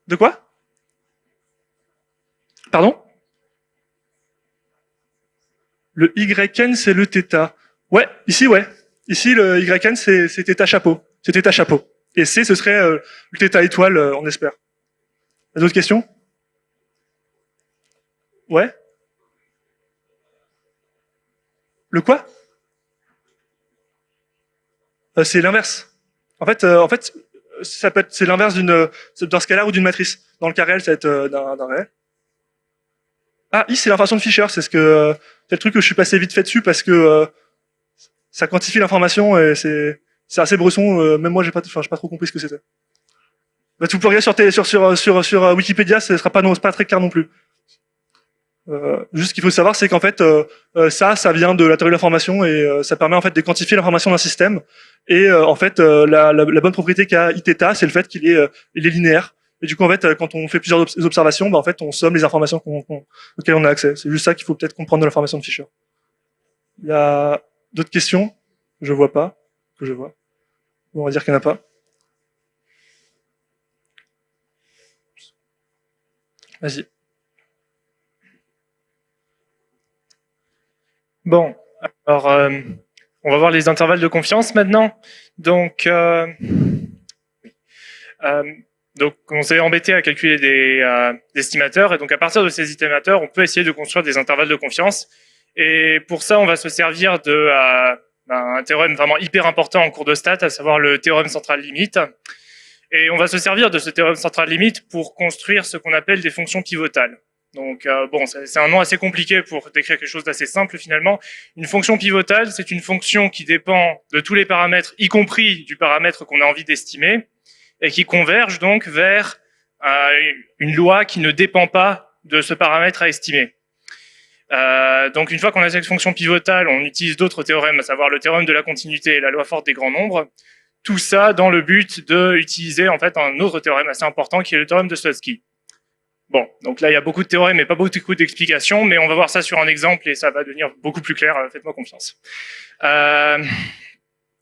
de quoi? Pardon? Le YN, c'est le θ. Ouais, ici, ouais. Ici, le YN, c'est θ chapeau. C'est θ chapeau. Et C, ce serait le θ étoile, on espère. D'autres questions? Ouais. Le quoi? C'est l'inverse. En fait, c'est l'inverse d'un scalaire ou d'une matrice. Dans le cas réel, ça va être d'un réel. Ah, I, c'est l'information de Fisher. C'est le truc que je suis passé vite fait dessus parce que ça quantifie l'information et c'est assez bresson. Même moi, j'ai pas trop compris ce que c'était. Bah, tu peux regarder sur Wikipédia, ce sera pas très clair non plus. Juste ce qu'il faut savoir, c'est qu'en fait, ça vient de la théorie de l'information et ça permet en fait de quantifier l'information d'un système. Et en fait, la bonne propriété qu'a Iθ, c'est le fait il est linéaire. Et du coup, en fait, quand on fait plusieurs observations, bah, en fait, on somme les informations auxquelles on a accès. C'est juste ça qu'il faut peut-être comprendre de l'information de Fisher. Il y a d'autres questions? Je vois pas. Que je vois. Bon, on va dire qu'il n'y en a pas. Vas-y. Bon, alors on va voir les intervalles de confiance maintenant. Donc, on s'est embêté à calculer des estimateurs, et donc à partir de ces estimateurs, on peut essayer de construire des intervalles de confiance. Et pour ça, on va se servir de un théorème vraiment hyper important en cours de stats, à savoir le théorème central limite. Et on va se servir de ce théorème central limite pour construire ce qu'on appelle des fonctions pivotales. Donc bon, c'est un nom assez compliqué pour décrire quelque chose d'assez simple finalement. Une fonction pivotale, c'est une fonction qui dépend de tous les paramètres, y compris du paramètre qu'on a envie d'estimer, et qui converge donc vers une loi qui ne dépend pas de ce paramètre à estimer. Donc une fois qu'on a cette fonction pivotale, on utilise d'autres théorèmes, à savoir le théorème de la continuité et la loi forte des grands nombres. Tout ça dans le but d'utiliser en fait un autre théorème assez important qui est le théorème de Slutsky. Bon, donc là il y a beaucoup de théorèmes et pas beaucoup d'explications, mais on va voir ça sur un exemple et ça va devenir beaucoup plus clair, faites-moi confiance.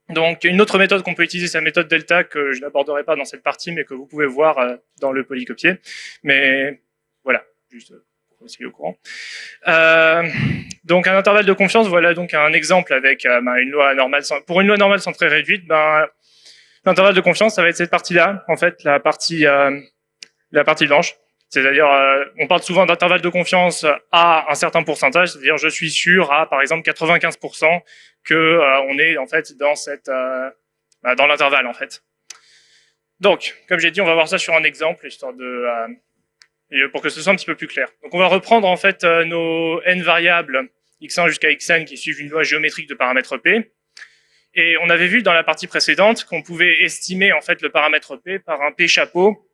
Donc une autre méthode qu'on peut utiliser, c'est la méthode delta que je n'aborderai pas dans cette partie, mais que vous pouvez voir dans le polycopier. Mais voilà, juste pour que vous soyez au courant. Donc un intervalle de confiance, voilà donc un exemple avec une loi normale. Pour une loi normale centrée réduite, l'intervalle de confiance, ça va être cette partie-là, en fait, la partie blanche. C'est-à-dire, on parle souvent d'intervalle de confiance à un certain pourcentage, c'est-à-dire je suis sûr à, par exemple, 95% que on est en fait dans dans l'intervalle en fait. Donc, comme j'ai dit, on va voir ça sur un exemple, histoire pour que ce soit un petit peu plus clair. Donc, on va reprendre en fait nos n variables x1 jusqu'à xn qui suivent une loi géométrique de paramètre p. Et on avait vu dans la partie précédente qu'on pouvait estimer en fait le paramètre p par un p chapeau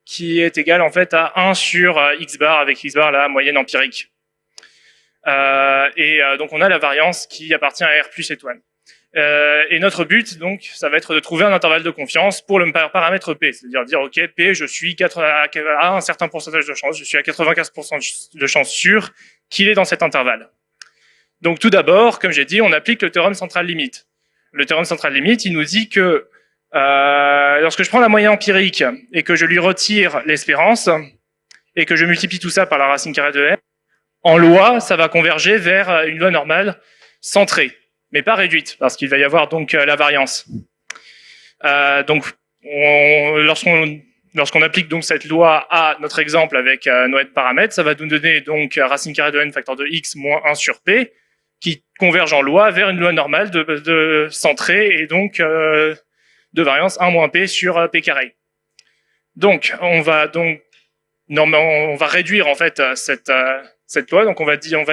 qui est égal en fait à 1 sur x bar, avec x bar la moyenne empirique. Donc on a la variance qui appartient à R plus étoile. Et notre but, donc, ça va être de trouver un intervalle de confiance pour le paramètre P. C'est-à-dire dire, OK, P, je suis à un certain pourcentage de chance, je suis à 95% de chance sûre qu'il est dans cet intervalle. Donc tout d'abord, comme j'ai dit, on applique le théorème central limite. Le théorème central limite, il nous dit que lorsque je prends la moyenne empirique et que je lui retire l'espérance et que je multiplie tout ça par la racine carrée de R, en loi, ça va converger vers une loi normale centrée, mais pas réduite, parce qu'il va y avoir donc la variance. Donc, lorsqu'on applique donc cette loi à notre exemple avec nos n paramètres, ça va nous donner donc racine carrée de n facteur de x moins 1 sur p, qui converge en loi vers une loi normale de centrée et donc de variance 1 moins p sur p carré. Donc, on va réduire en fait cette loi. Donc, on va diviser en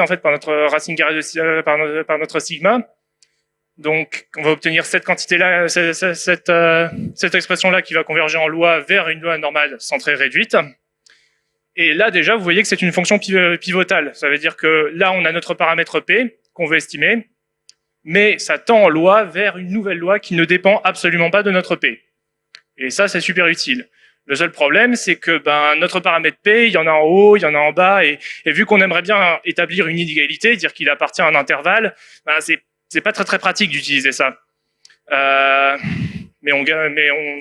fait par notre racine carrée par notre sigma. Donc, on va obtenir cette quantité-là, cette expression-là qui va converger en loi vers une loi normale centrée réduite. Et là, déjà, vous voyez que c'est une fonction pivotale. Ça veut dire que là, on a notre paramètre p qu'on veut estimer, mais ça tend en loi vers une nouvelle loi qui ne dépend absolument pas de notre p. Et ça, c'est super utile. Le seul problème, c'est que notre paramètre p, il y en a en haut, il y en a en bas, et vu qu'on aimerait bien établir une inégalité, dire qu'il appartient à un intervalle, c'est pas très pratique d'utiliser ça. Mais on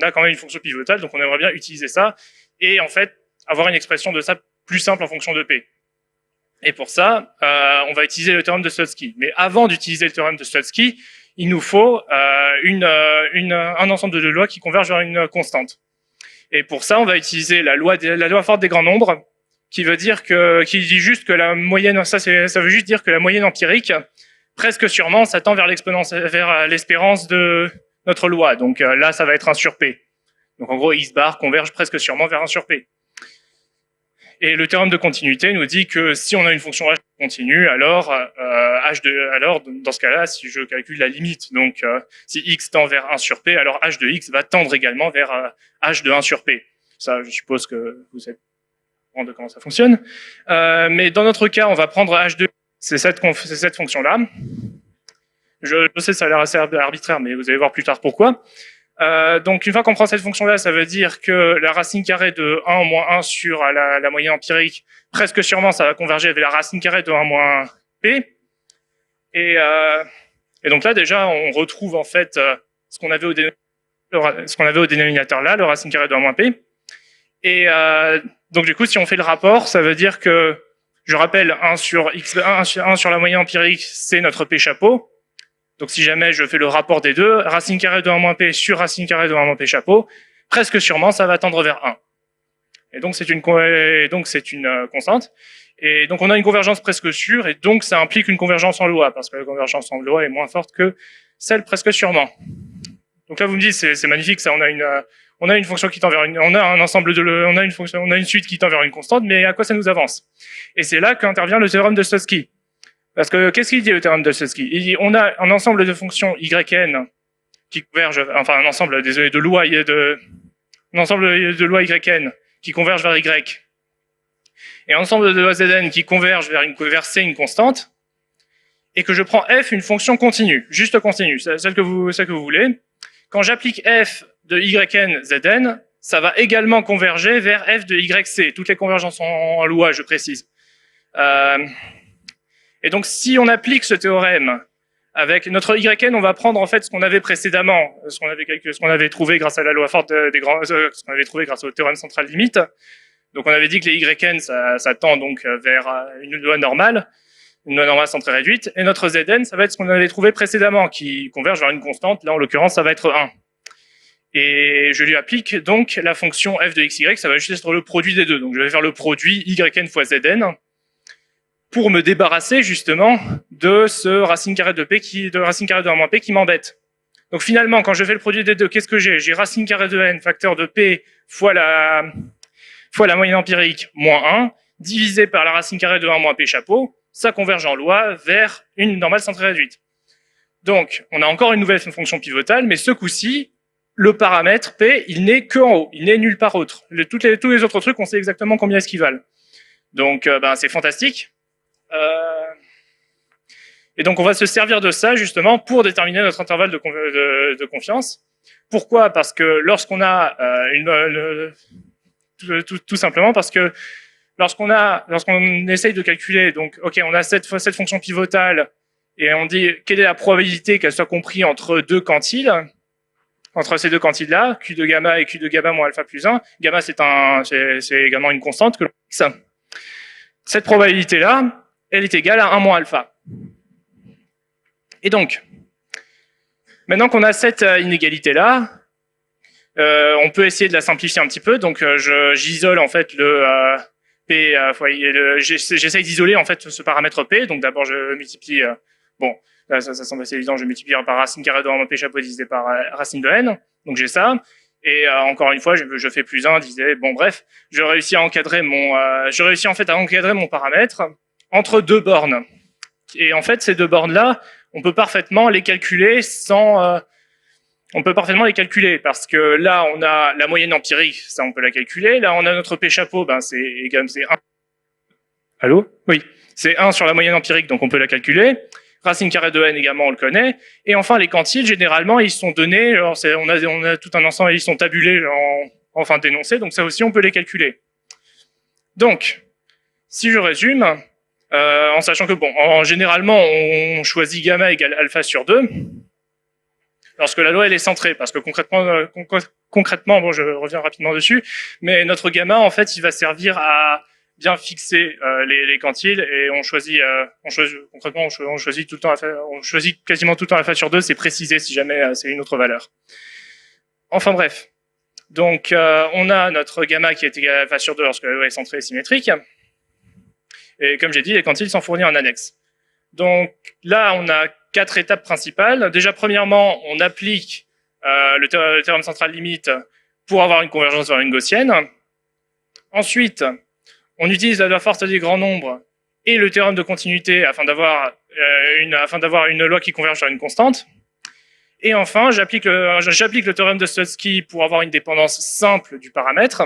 a quand même une fonction pivotale, donc on aimerait bien utiliser ça, et en fait, avoir une expression de ça plus simple en fonction de p. Et pour ça, on va utiliser le théorème de Slutsky. Mais avant d'utiliser le théorème de Slutsky, il nous faut un ensemble de lois qui convergent vers une constante. Et pour ça, on va utiliser la loi forte des grands nombres, qui dit juste que la moyenne, ça veut juste dire que la moyenne empirique, presque sûrement, ça tend vers l'espérance de notre loi. Donc là, ça va être 1 sur P. Donc en gros, x bar converge presque sûrement vers 1 sur P. Et le théorème de continuité nous dit que si on a une fonction h continue, alors dans ce cas-là, si je calcule la limite, donc si x tend vers 1 sur p, alors h de x va tendre également vers h de 1 sur p. Ça, je suppose que vous êtes au courant de comment ça fonctionne. Mais dans notre cas, on va prendre h de c'est cette fonction-là. Je sais, ça a l'air assez arbitraire, mais vous allez voir plus tard pourquoi. Donc une fois qu'on prend cette fonction-là, ça veut dire que la racine carrée de 1 moins 1 sur la moyenne empirique, presque sûrement, ça va converger avec la racine carrée de 1 moins p. Et donc là, déjà, on retrouve en fait ce qu'on avait au dénominateur là, le racine carrée de 1 moins p. Et donc du coup, si on fait le rapport, ça veut dire que Je rappelle, 1 sur X, 1 sur la moyenne empirique, c'est notre P chapeau. Donc si jamais je fais le rapport des deux, racine carrée de 1 moins P sur racine carrée de 1 moins P chapeau, presque sûrement, ça va tendre vers 1. Et donc c'est une constante. Et donc on a une convergence presque sûre, et donc ça implique une convergence en loi, parce que la convergence en loi est moins forte que celle presque sûrement. Donc là vous me dites, c'est magnifique, ça, on a une fonction qui tend vers on a un ensemble on a une suite qui tend vers une constante, mais à quoi ça nous avance? Et c'est là qu'intervient le théorème de Stotsky. Parce que qu'est-ce qu'il dit le théorème de Stotsky? Il dit on a un ensemble de fonctions yn qui convergent, enfin un ensemble de lois un ensemble de lois yn qui convergent vers y, et un ensemble de lois zn qui convergent vers c, une constante, et que je prends f une fonction continue, juste continue, celle que vous voulez. Quand j'applique f de yn zn, ça va également converger vers f de yc. Toutes les convergences en loi, je précise. Et donc, si on applique ce théorème avec notre yn, on va prendre en fait ce qu'on avait précédemment, ce qu'on avait trouvé grâce à la loi forte des grands, ce qu'on avait trouvé grâce au théorème central limite. Donc, on avait dit que les yn, ça tend donc vers une loi normale centrée réduite, et notre zn, ça va être ce qu'on avait trouvé précédemment, qui converge vers une constante. Là, en l'occurrence, ça va être 1. Et je lui applique donc la fonction f de xy, ça va juste être le produit des deux. Donc, je vais faire le produit yn fois zn, pour me débarrasser justement de ce racine carrée de p racine carrée de 1 moins p qui m'embête. Donc finalement, quand je fais le produit des deux, qu'est-ce que j'ai? J'ai racine carrée de n facteur de p fois la moyenne empirique moins 1, divisé par la racine carrée de 1 moins p chapeau, ça converge en loi vers une normale centrée réduite. Donc, on a encore une nouvelle fonction pivotale, mais ce coup-ci, le paramètre p, il n'est que en haut, il n'est nulle part autre. Tous les autres trucs, on sait exactement combien est-ce qu'ils valent. Donc, c'est fantastique. Et donc on va se servir de ça justement pour déterminer notre intervalle de confiance. Pourquoi? Parce que lorsqu'on a tout simplement parce que lorsqu'on essaye de calculer, donc ok, on a cette fonction pivotale et on dit quelle est la probabilité qu'elle soit comprise entre deux quantiles, entre ces deux quantiles-là, Q de gamma et Q de gamma moins alpha plus 1. Gamma c'est également une constante que l'on fixe. Cette probabilité-là, elle est égale à 1 moins alpha. Et donc, maintenant qu'on a cette inégalité-là, on peut essayer de la simplifier un petit peu. Donc, j'isole en fait le p, j'essaye d'isoler en fait ce paramètre p. Donc, d'abord, je multiplie, bon, là, ça semble assez évident, je multiplie par racine carrée de 1 moins p chapeau divisé par racine de n. Donc, j'ai ça. Et encore une fois, je fais plus 1, divisé, bon bref, je réussis en fait à encadrer mon paramètre entre deux bornes. Et en fait, ces deux bornes-là, on peut parfaitement les calculer parce que là, on a la moyenne empirique, ça on peut la calculer. Là, on a notre P chapeau, c'est 1. Allô? Oui. C'est 1 sur la moyenne empirique, donc on peut la calculer. Racine carrée de n également, on le connaît. Et enfin, les quantiles, généralement, ils sont donnés, alors on a tout un ensemble, ils sont tabulés, enfin dénoncés, donc ça aussi, on peut les calculer. Donc, si je résume, en sachant que, généralement, on choisit gamma égale alpha sur 2, lorsque la loi elle est centrée, parce que concrètement, bon, je reviens rapidement dessus, mais notre gamma, en fait, il va servir à bien fixer les quantiles, et on choisit tout le temps on choisit quasiment tout le temps alpha sur 2, c'est précisé si jamais c'est une autre valeur. Enfin bref. Donc, on a notre gamma qui est égal à alpha sur 2 lorsque la loi est centrée et symétrique. Et comme j'ai dit, les quantiles sont fournis en annexe. Donc là, on a 4 étapes principales. Déjà, premièrement, on applique le théorème central limite pour avoir une convergence vers une gaussienne. Ensuite, on utilise la loi forte des grands nombres et le théorème de continuité afin d'avoir une loi qui converge vers une constante. Et enfin, j'applique le théorème de Stotsky pour avoir une dépendance simple du paramètre.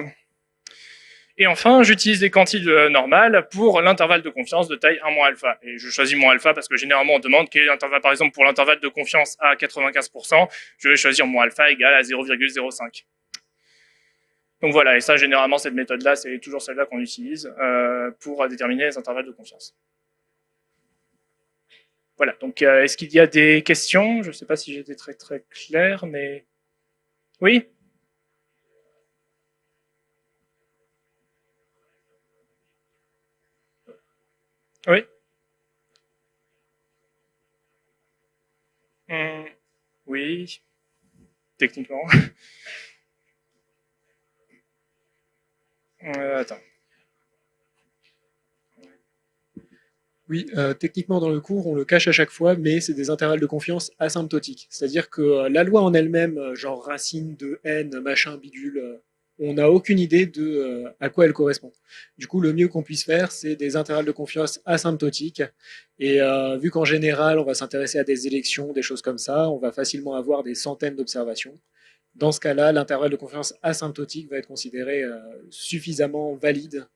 Et enfin, j'utilise des quantiles normales pour l'intervalle de confiance de taille 1 moins alpha. Et je choisis moins alpha parce que généralement on demande quel est l'intervalle, par exemple pour l'intervalle de confiance à 95%, je vais choisir moins alpha égale à 0,05. Donc voilà, et ça généralement cette méthode-là, c'est toujours celle-là qu'on utilise pour déterminer les intervalles de confiance. Voilà, donc est-ce qu'il y a des questions? Je ne sais pas si j'étais très très clair, mais... Oui? Oui. Hmm, oui, techniquement. Attends. Oui, techniquement dans le cours, on le cache à chaque fois, mais c'est des intervalles de confiance asymptotiques. C'est-à-dire que la loi en elle-même, genre racine de n, machin, bidule, on n'a aucune idée de à quoi elle correspond. Du coup, le mieux qu'on puisse faire, c'est des intervalles de confiance asymptotiques. Et vu qu'en général, on va s'intéresser à des élections, des choses comme ça, on va facilement avoir des centaines d'observations. Dans ce cas-là, l'intervalle de confiance asymptotique va être considéré suffisamment valide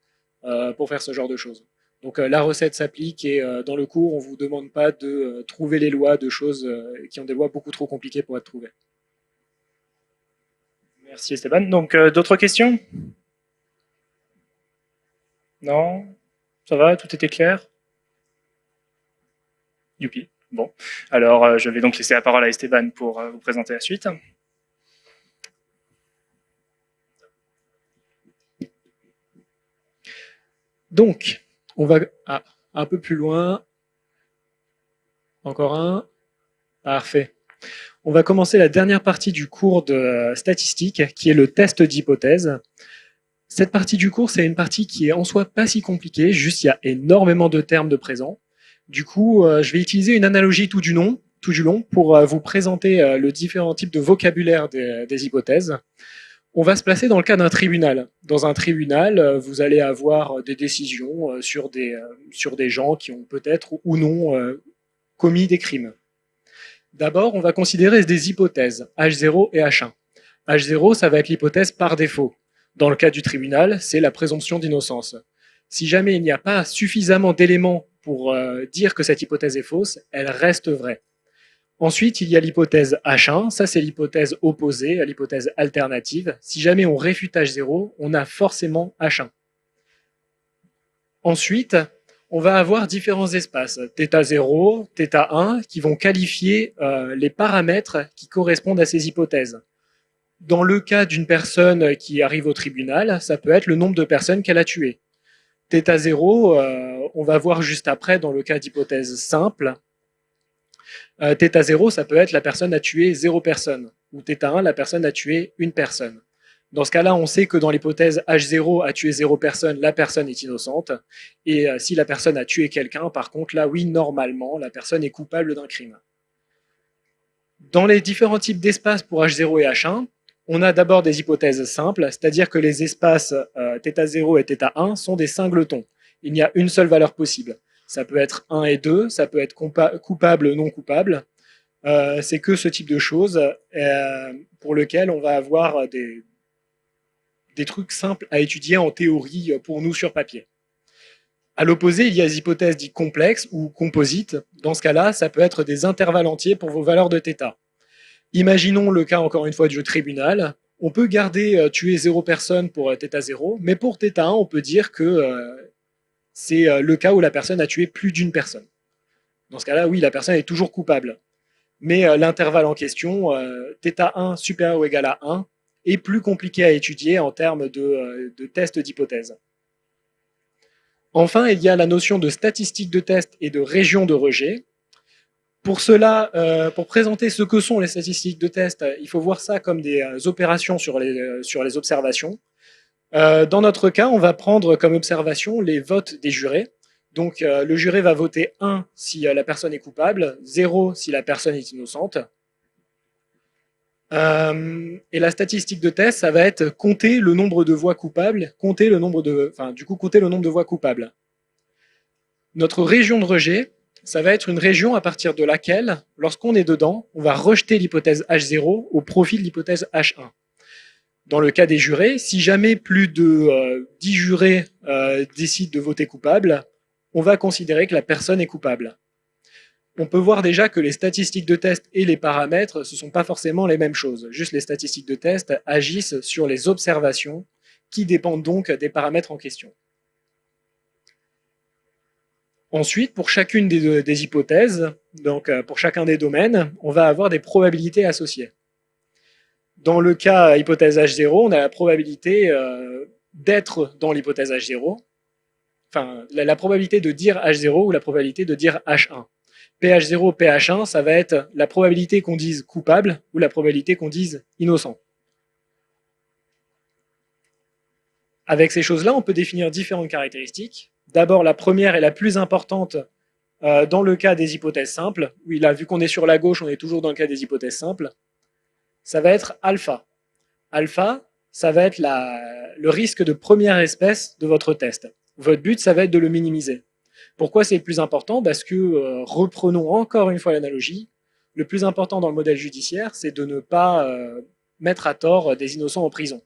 pour faire ce genre de choses. Donc la recette s'applique et dans le cours, on ne vous demande pas de trouver les lois de choses qui ont des lois beaucoup trop compliquées pour être trouvées. Merci Esteban. Donc d'autres questions? Non? Ça va? Tout était clair? Youpi. Bon. Alors je vais donc laisser la parole à Esteban pour vous présenter la suite. Donc, on va un peu plus loin. Encore un. Parfait. On va commencer la dernière partie du cours de statistique, qui est le test d'hypothèse. Cette partie du cours, c'est une partie qui est en soi pas si compliquée, juste il y a énormément de termes de présent. Du coup, je vais utiliser une analogie tout du long pour vous présenter le différent type de vocabulaire des hypothèses. On va se placer dans le cas d'un tribunal. Dans un tribunal, vous allez avoir des décisions sur des gens qui ont peut-être ou non commis des crimes. D'abord, on va considérer des hypothèses, H0 et H1. H0, ça va être l'hypothèse par défaut. Dans le cas du tribunal, c'est la présomption d'innocence. Si jamais il n'y a pas suffisamment d'éléments pour dire que cette hypothèse est fausse, elle reste vraie. Ensuite, il y a l'hypothèse H1, ça c'est l'hypothèse opposée à l'hypothèse alternative. Si jamais on réfute H0, on a forcément H1. Ensuite, on va avoir différents espaces, θ0, θ1, qui vont qualifier les paramètres qui correspondent à ces hypothèses. Dans le cas d'une personne qui arrive au tribunal, ça peut être le nombre de personnes qu'elle a tuées. θ0, on va voir juste après dans le cas d'hypothèse simple. θ0, ça peut être la personne a tué 0 personne, ou θ1, la personne a tué une personne. Dans ce cas-là, on sait que dans l'hypothèse H0 a tué 0 personne, la personne est innocente. Et si la personne a tué quelqu'un, par contre, là, oui, normalement, la personne est coupable d'un crime. Dans les différents types d'espaces pour H0 et H1, on a d'abord des hypothèses simples, c'est-à-dire que les espaces θ0 et θ1 sont des singletons. Il n'y a une seule valeur possible. Ça peut être 1 et 2, ça peut être coupable, non coupable. C'est que ce type de choses pour lequel on va avoir des trucs simples à étudier en théorie pour nous sur papier. À l'opposé, il y a des hypothèses dites complexes ou composites. Dans ce cas-là, ça peut être des intervalles entiers pour vos valeurs de θ. Imaginons le cas, encore une fois, du tribunal. On peut garder tuer 0 personne pour θ0, mais pour θ1, on peut dire que c'est le cas où la personne a tué plus d'une personne. Dans ce cas-là, oui, la personne est toujours coupable. Mais l'intervalle en question, θ1 supérieur ou égal à 1, est plus compliqué à étudier en termes de tests d'hypothèse. Enfin, il y a la notion de statistique de test et de région de rejet. Pour cela, pour présenter ce que sont les statistiques de test, il faut voir ça comme des opérations sur les observations. Dans notre cas, on va prendre comme observation les votes des jurés. Donc, le juré va voter 1 si la personne est coupable, 0 si la personne est innocente. Et la statistique de test, ça va être compter le nombre de voix coupables, compter le nombre de voix coupables. Notre région de rejet, ça va être une région à partir de laquelle, lorsqu'on est dedans, on va rejeter l'hypothèse H0 au profit de l'hypothèse H1. Dans le cas des jurés, si jamais plus de 10 jurés décident de voter coupable, on va considérer que la personne est coupable. On peut voir déjà que les statistiques de test et les paramètres, ce ne sont pas forcément les mêmes choses. Juste les statistiques de test agissent sur les observations qui dépendent donc des paramètres en question. Ensuite, pour chacune des hypothèses, donc pour chacun des domaines, on va avoir des probabilités associées. Dans le cas hypothèse H0, on a la probabilité d'être dans l'hypothèse H0. enfin, la probabilité de dire H0 ou la probabilité de dire H1. PH0, PH1, ça va être la probabilité qu'on dise coupable ou la probabilité qu'on dise innocent. Avec ces choses-là, on peut définir différentes caractéristiques. D'abord, la première et la plus importante dans le cas des hypothèses simples. Oui, là, vu qu'on est sur la gauche, on est toujours dans le cas des hypothèses simples. Ça va être alpha. Alpha, ça va être le risque de première espèce de votre test. Votre but, ça va être de le minimiser. Pourquoi c'est le plus important? Parce que, reprenons encore une fois l'analogie, le plus important dans le modèle judiciaire, c'est de ne pas mettre à tort des innocents en prison.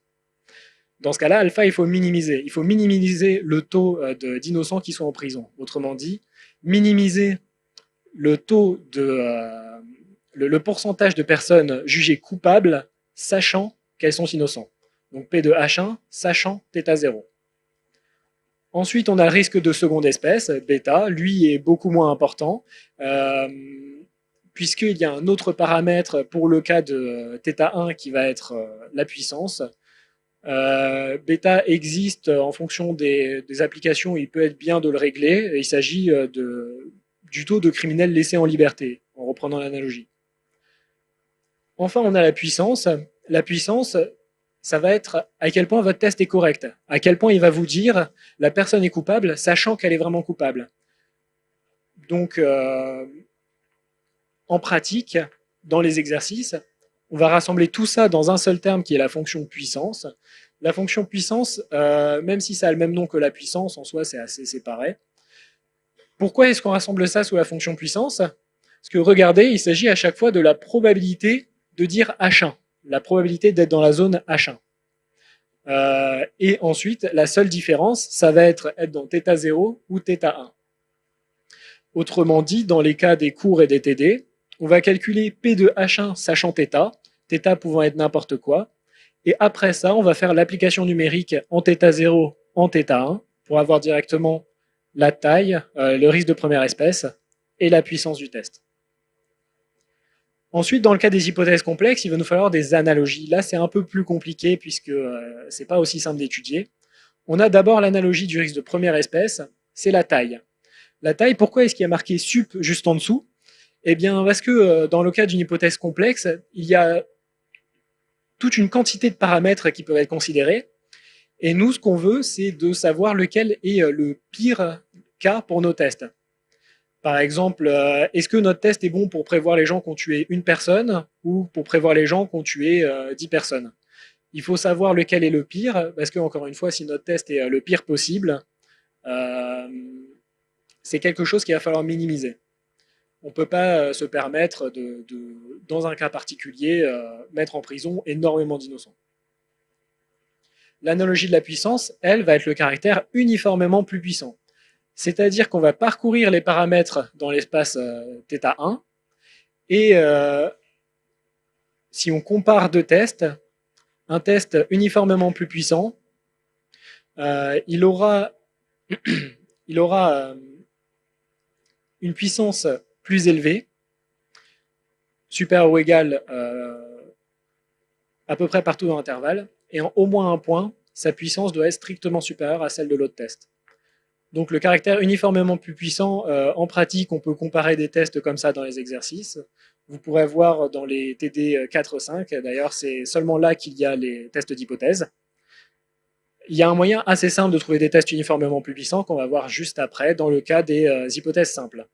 Dans ce cas-là, alpha, il faut minimiser. Il faut minimiser le taux d'innocents qui sont en prison. Autrement dit, minimiser le taux le pourcentage de personnes jugées coupables, sachant qu'elles sont innocentes. Donc P de H1, sachant θ0. Ensuite, on a le risque de seconde espèce, bêta. Lui est beaucoup moins important, puisqu'il y a un autre paramètre pour le cas de θ1 qui va être la puissance. Bêta existe en fonction des applications, il peut être bien de le régler. Il s'agit du taux de criminels laissés en liberté, en reprenant l'analogie. Enfin, on a la puissance. La puissance, ça va être à quel point votre test est correct, à quel point il va vous dire la personne est coupable, sachant qu'elle est vraiment coupable. Donc, en pratique, dans les exercices, on va rassembler tout ça dans un seul terme qui est la fonction puissance. La fonction puissance, même si ça a le même nom que la puissance, en soi c'est assez séparé. Pourquoi est-ce qu'on rassemble ça sous la fonction puissance? Parce que regardez, il s'agit à chaque fois de la probabilité de dire H1, la probabilité d'être dans la zone H1. Et ensuite, la seule différence, ça va être dans θ0 ou θ1. Autrement dit, dans les cas des cours et des TD, on va calculer P de H1 sachant θ, θ pouvant être n'importe quoi, et après ça, on va faire l'application numérique en θ0, en θ1, pour avoir directement la taille, le risque de première espèce, et la puissance du test. Ensuite, dans le cas des hypothèses complexes, il va nous falloir des analogies. Là, c'est un peu plus compliqué, puisque c'est pas aussi simple d'étudier. On a d'abord l'analogie du risque de première espèce, c'est la taille. La taille, pourquoi est-ce qu'il y a marqué sup juste en dessous? Eh bien, parce que dans le cas d'une hypothèse complexe, il y a toute une quantité de paramètres qui peuvent être considérés. Et nous, ce qu'on veut, c'est de savoir lequel est le pire cas pour nos tests. Par exemple, est-ce que notre test est bon pour prévoir les gens qui ont tué une personne ou pour prévoir les gens qui ont tué 10 personnes? Il faut savoir lequel est le pire, parce que, encore une fois, si notre test est le pire possible, c'est quelque chose qu'il va falloir minimiser. On ne peut pas se permettre dans un cas particulier, mettre en prison énormément d'innocents. L'analogie de la puissance, elle, va être le caractère uniformément plus puissant. C'est-à-dire qu'on va parcourir les paramètres dans l'espace θ1, et si on compare deux tests, un test uniformément plus puissant, il aura une puissance plus élevée, supérieure ou égale à peu près partout dans l'intervalle, et en au moins un point, sa puissance doit être strictement supérieure à celle de l'autre test. Donc le caractère uniformément plus puissant, en pratique, on peut comparer des tests comme ça dans les exercices. Vous pourrez voir dans les TD 4-5, d'ailleurs c'est seulement là qu'il y a les tests d'hypothèse. Il y a un moyen assez simple de trouver des tests uniformément plus puissants qu'on va voir juste après dans le cas des hypothèses simples.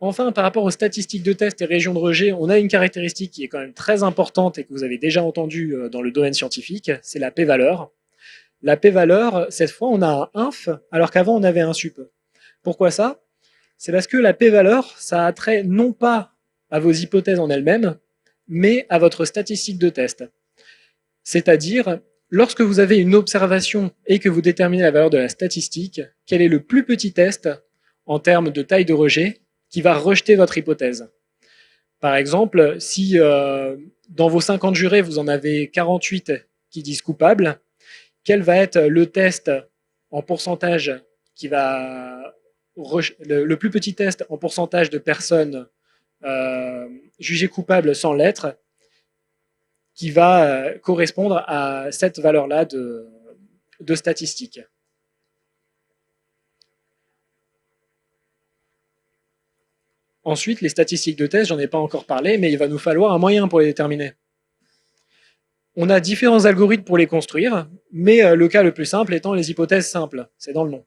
Enfin, par rapport aux statistiques de test et régions de rejet, on a une caractéristique qui est quand même très importante et que vous avez déjà entendue dans le domaine scientifique, c'est la p-valeur. La p-valeur, cette fois, on a un inf, alors qu'avant, on avait un sup. Pourquoi ça? C'est parce que la p-valeur, ça a trait non pas à vos hypothèses en elles-mêmes, mais à votre statistique de test. C'est-à-dire, lorsque vous avez une observation et que vous déterminez la valeur de la statistique, quel est le plus petit test en termes de taille de rejet qui va rejeter votre hypothèse. Par exemple, si dans vos 50 jurés, vous en avez 48 qui disent coupable, quel va être le test en pourcentage qui va le plus petit test en pourcentage de personnes jugées coupables sans l'être, qui va correspondre à cette valeur-là de statistique. Ensuite, les statistiques de test, j'en ai pas encore parlé, mais il va nous falloir un moyen pour les déterminer. On a différents algorithmes pour les construire, mais le cas le plus simple étant les hypothèses simples, c'est dans le nom.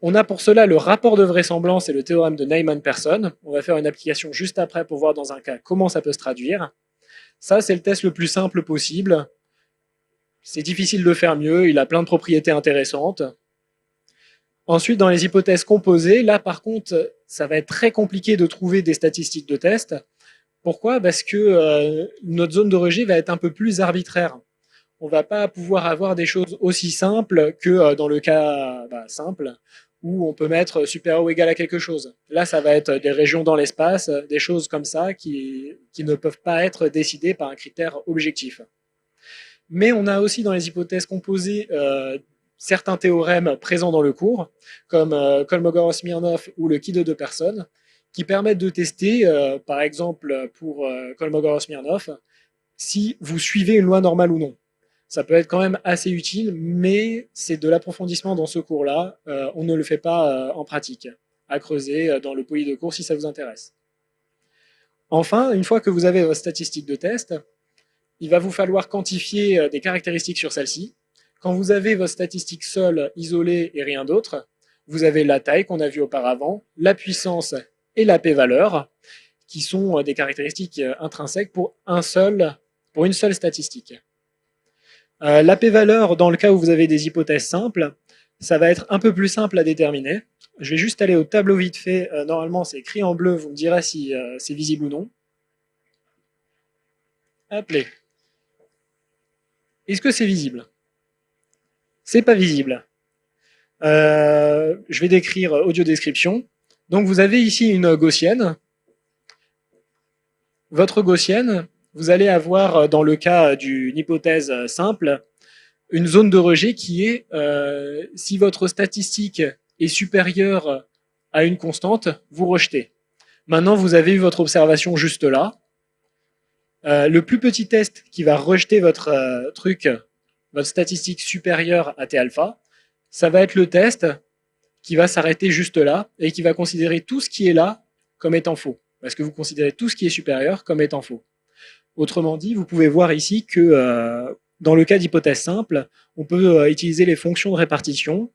On a pour cela le rapport de vraisemblance et le théorème de Neyman-Pearson. On va faire une application juste après pour voir dans un cas comment ça peut se traduire. Ça, c'est le test le plus simple possible. C'est difficile de faire mieux, il a plein de propriétés intéressantes. Ensuite, dans les hypothèses composées, là par contre, ça va être très compliqué de trouver des statistiques de test. Pourquoi? Parce que notre zone de rejet va être un peu plus arbitraire. On va pas pouvoir avoir des choses aussi simples que dans le cas simple, où on peut mettre supérieur ou égal à quelque chose. Là, ça va être des régions dans l'espace, des choses comme ça qui ne peuvent pas être décidées par un critère objectif. Mais on a aussi dans les hypothèses composées certains théorèmes présents dans le cours, comme Kolmogorov-Smirnov ou le Qui de deux personnes, qui permettent de tester, par exemple pour Kolmogorov-Smirnov, si vous suivez une loi normale ou non. Ça peut être quand même assez utile, mais c'est de l'approfondissement dans ce cours-là. On ne le fait pas en pratique, à creuser dans le poly de cours si ça vous intéresse. Enfin, une fois que vous avez vos statistiques de test, il va vous falloir quantifier des caractéristiques sur celles-ci. Quand vous avez vos statistiques seules, isolées et rien d'autre, vous avez la taille qu'on a vue auparavant, la puissance et la p-valeur, qui sont des caractéristiques intrinsèques pour une seule statistique. La p-valeur, dans le cas où vous avez des hypothèses simples, ça va être un peu plus simple à déterminer. Je vais juste aller au tableau vite fait. Normalement, c'est écrit en bleu. Vous me direz si c'est visible ou non. Appelez. Est-ce que c'est visible? C'est pas visible. Je vais décrire audio description. Donc, vous avez ici une gaussienne. Votre gaussienne, vous allez avoir, dans le cas d'une hypothèse simple, une zone de rejet qui est, si votre statistique est supérieure à une constante, vous rejetez. Maintenant, vous avez eu votre observation juste là. Le plus petit test qui va rejeter votre votre statistique supérieure à T alpha, ça va être le test qui va s'arrêter juste là et qui va considérer tout ce qui est là comme étant faux. Parce que vous considérez tout ce qui est supérieur comme étant faux. Autrement dit, vous pouvez voir ici que dans le cas d'hypothèse simple, on peut utiliser les fonctions de répartition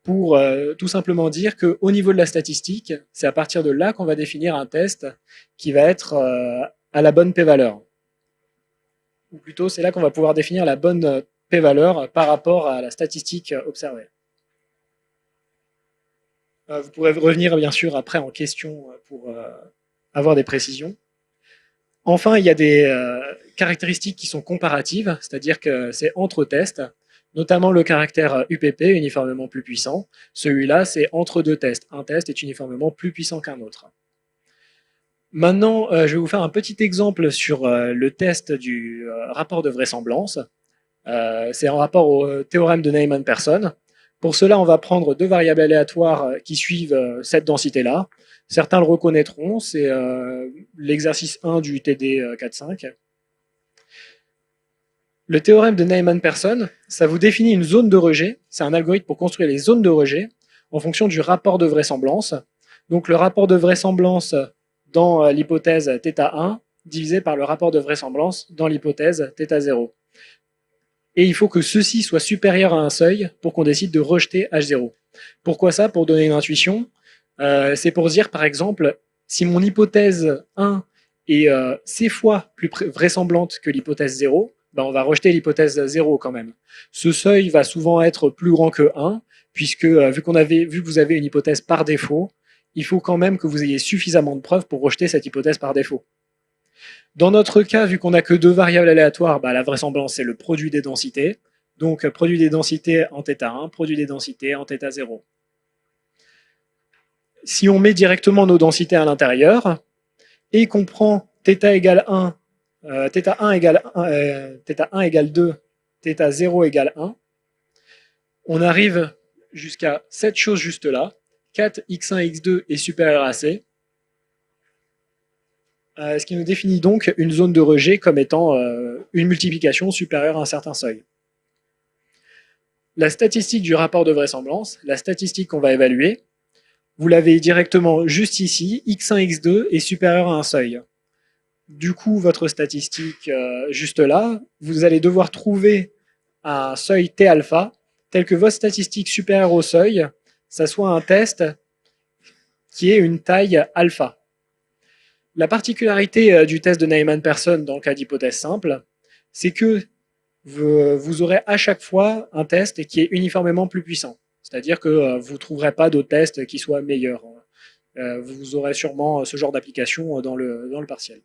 pour tout simplement dire qu'au niveau de la statistique, c'est à partir de là qu'on va définir un test qui va être à la bonne p-valeur. Ou plutôt, c'est là qu'on va pouvoir définir la bonne p-valeur par rapport à la statistique observée. Vous pourrez revenir bien sûr après en question pour avoir des précisions. Enfin, il y a des caractéristiques qui sont comparatives, c'est-à-dire que c'est entre tests, notamment le caractère UPP, uniformément plus puissant. Celui-là, c'est entre deux tests. Un test est uniformément plus puissant qu'un autre. Maintenant, je vais vous faire un petit exemple sur le test du rapport de vraisemblance. C'est en rapport au théorème de Neyman-Pearson. Pour cela, on va prendre deux variables aléatoires qui suivent cette densité-là. Certains le reconnaîtront, c'est l'exercice 1 du TD 4.5. Le théorème de Neyman-Pearson, ça vous définit une zone de rejet. C'est un algorithme pour construire les zones de rejet en fonction du rapport de vraisemblance. Donc le rapport de vraisemblance dans l'hypothèse θ1 divisé par le rapport de vraisemblance dans l'hypothèse θ0. Et il faut que ceci soit supérieur à un seuil pour qu'on décide de rejeter H0. Pourquoi ça? Pour donner une intuition. C'est pour dire, par exemple, si mon hypothèse 1 est C fois plus vraisemblante que l'hypothèse 0, ben on va rejeter l'hypothèse 0 quand même. Ce seuil va souvent être plus grand que 1, puisque vu que vous avez une hypothèse par défaut, il faut quand même que vous ayez suffisamment de preuves pour rejeter cette hypothèse par défaut. Dans notre cas, vu qu'on n'a que deux variables aléatoires, ben la vraisemblance c'est le produit des densités. Donc produit des densités en θ1, produit des densités en θ0. Si on met directement nos densités à l'intérieur et qu'on prend θ égale 1, θ1 égale 2, θ0 égale 1, on arrive jusqu'à cette chose juste là, 4x1, x2 est supérieur à c, ce qui nous définit donc une zone de rejet comme étant une multiplication supérieure à un certain seuil. La statistique du rapport de vraisemblance, la statistique qu'on va évaluer, vous l'avez directement juste ici, x1, x2 est supérieur à un seuil. Du coup, votre statistique juste là, vous allez devoir trouver un seuil T alpha, tel que votre statistique supérieure au seuil, ça soit un test qui ait une taille alpha. La particularité du test de Neyman-Pearson dans le cas d'hypothèse simple, c'est que vous aurez à chaque fois un test qui est uniformément plus puissant. C'est-à-dire que vous ne trouverez pas d'autres tests qui soient meilleurs. Vous aurez sûrement ce genre d'application dans le partiel.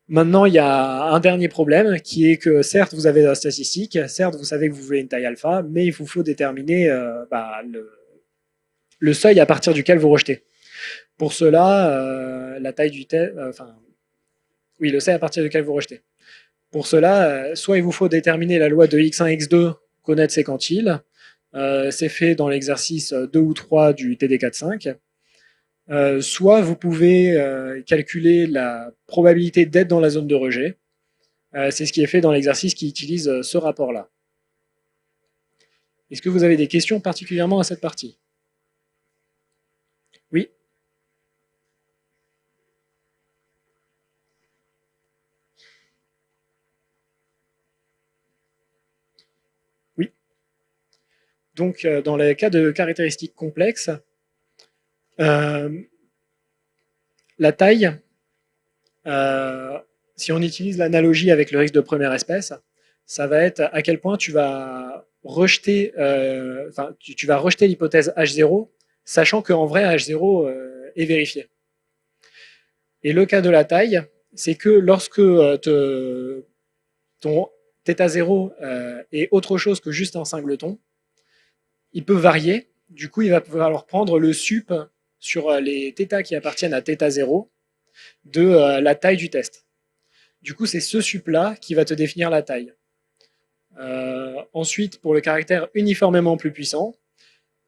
Maintenant, il y a un dernier problème qui est que certes, vous avez la statistique, certes, vous savez que vous voulez une taille alpha, mais il vous faut déterminer le seuil à partir duquel vous rejetez. Pour cela, la taille du test, le seuil à partir duquel vous rejetez. Pour cela, soit il vous faut déterminer la loi de x1, x2, connaître ses quantiles. C'est fait dans l'exercice 2 ou 3 du TD45. Soit vous pouvez calculer la probabilité d'être dans la zone de rejet. C'est ce qui est fait dans l'exercice qui utilise ce rapport-là. Est-ce que vous avez des questions particulièrement à cette partie? Oui. Oui. Donc, dans les cas de caractéristiques complexes, la taille, si on utilise l'analogie avec le risque de première espèce, ça va être à quel point tu vas rejeter, tu vas rejeter l'hypothèse H0, sachant qu'en vrai H0 est vérifié. Et le cas de la taille, c'est que lorsque ton θ0 est autre chose que juste un singleton, il peut varier. Du coup, il va falloir prendre le sup sur les θ qui appartiennent à θ0 de la taille du test. Du coup, c'est ce sup-là qui va te définir la taille. Ensuite, pour le caractère uniformément plus puissant,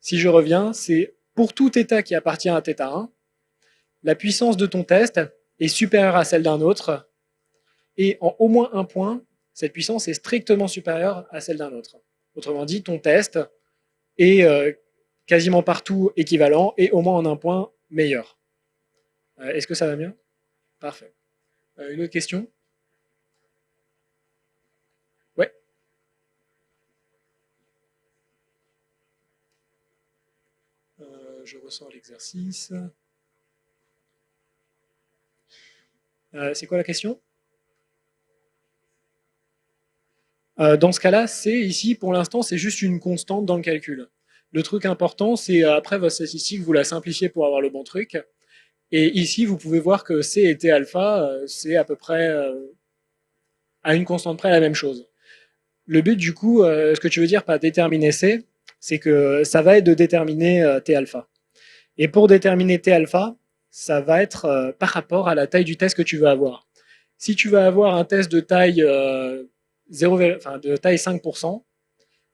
si je reviens, c'est pour tout θ qui appartient à θ1, la puissance de ton test est supérieure à celle d'un autre, et en au moins un point, cette puissance est strictement supérieure à celle d'un autre. Autrement dit, ton test est quasiment partout équivalent et au moins en un point meilleur. Est-ce que ça va mieux? Parfait. Une autre question? Ouais. Je ressors l'exercice. C'est quoi la question? Dans ce cas-là, c'est ici, pour l'instant, c'est juste une constante dans le calcul. Le truc important, c'est après votre statistique, vous la simplifiez pour avoir le bon truc. Et ici, vous pouvez voir que C et T alpha, c'est à peu près à une constante près la même chose. Le but, du coup, ce que tu veux dire par déterminer C, c'est que ça va être de déterminer T alpha. Et pour déterminer T alpha, ça va être par rapport à la taille du test que tu veux avoir. Si tu veux avoir un test de taille, de taille 5%,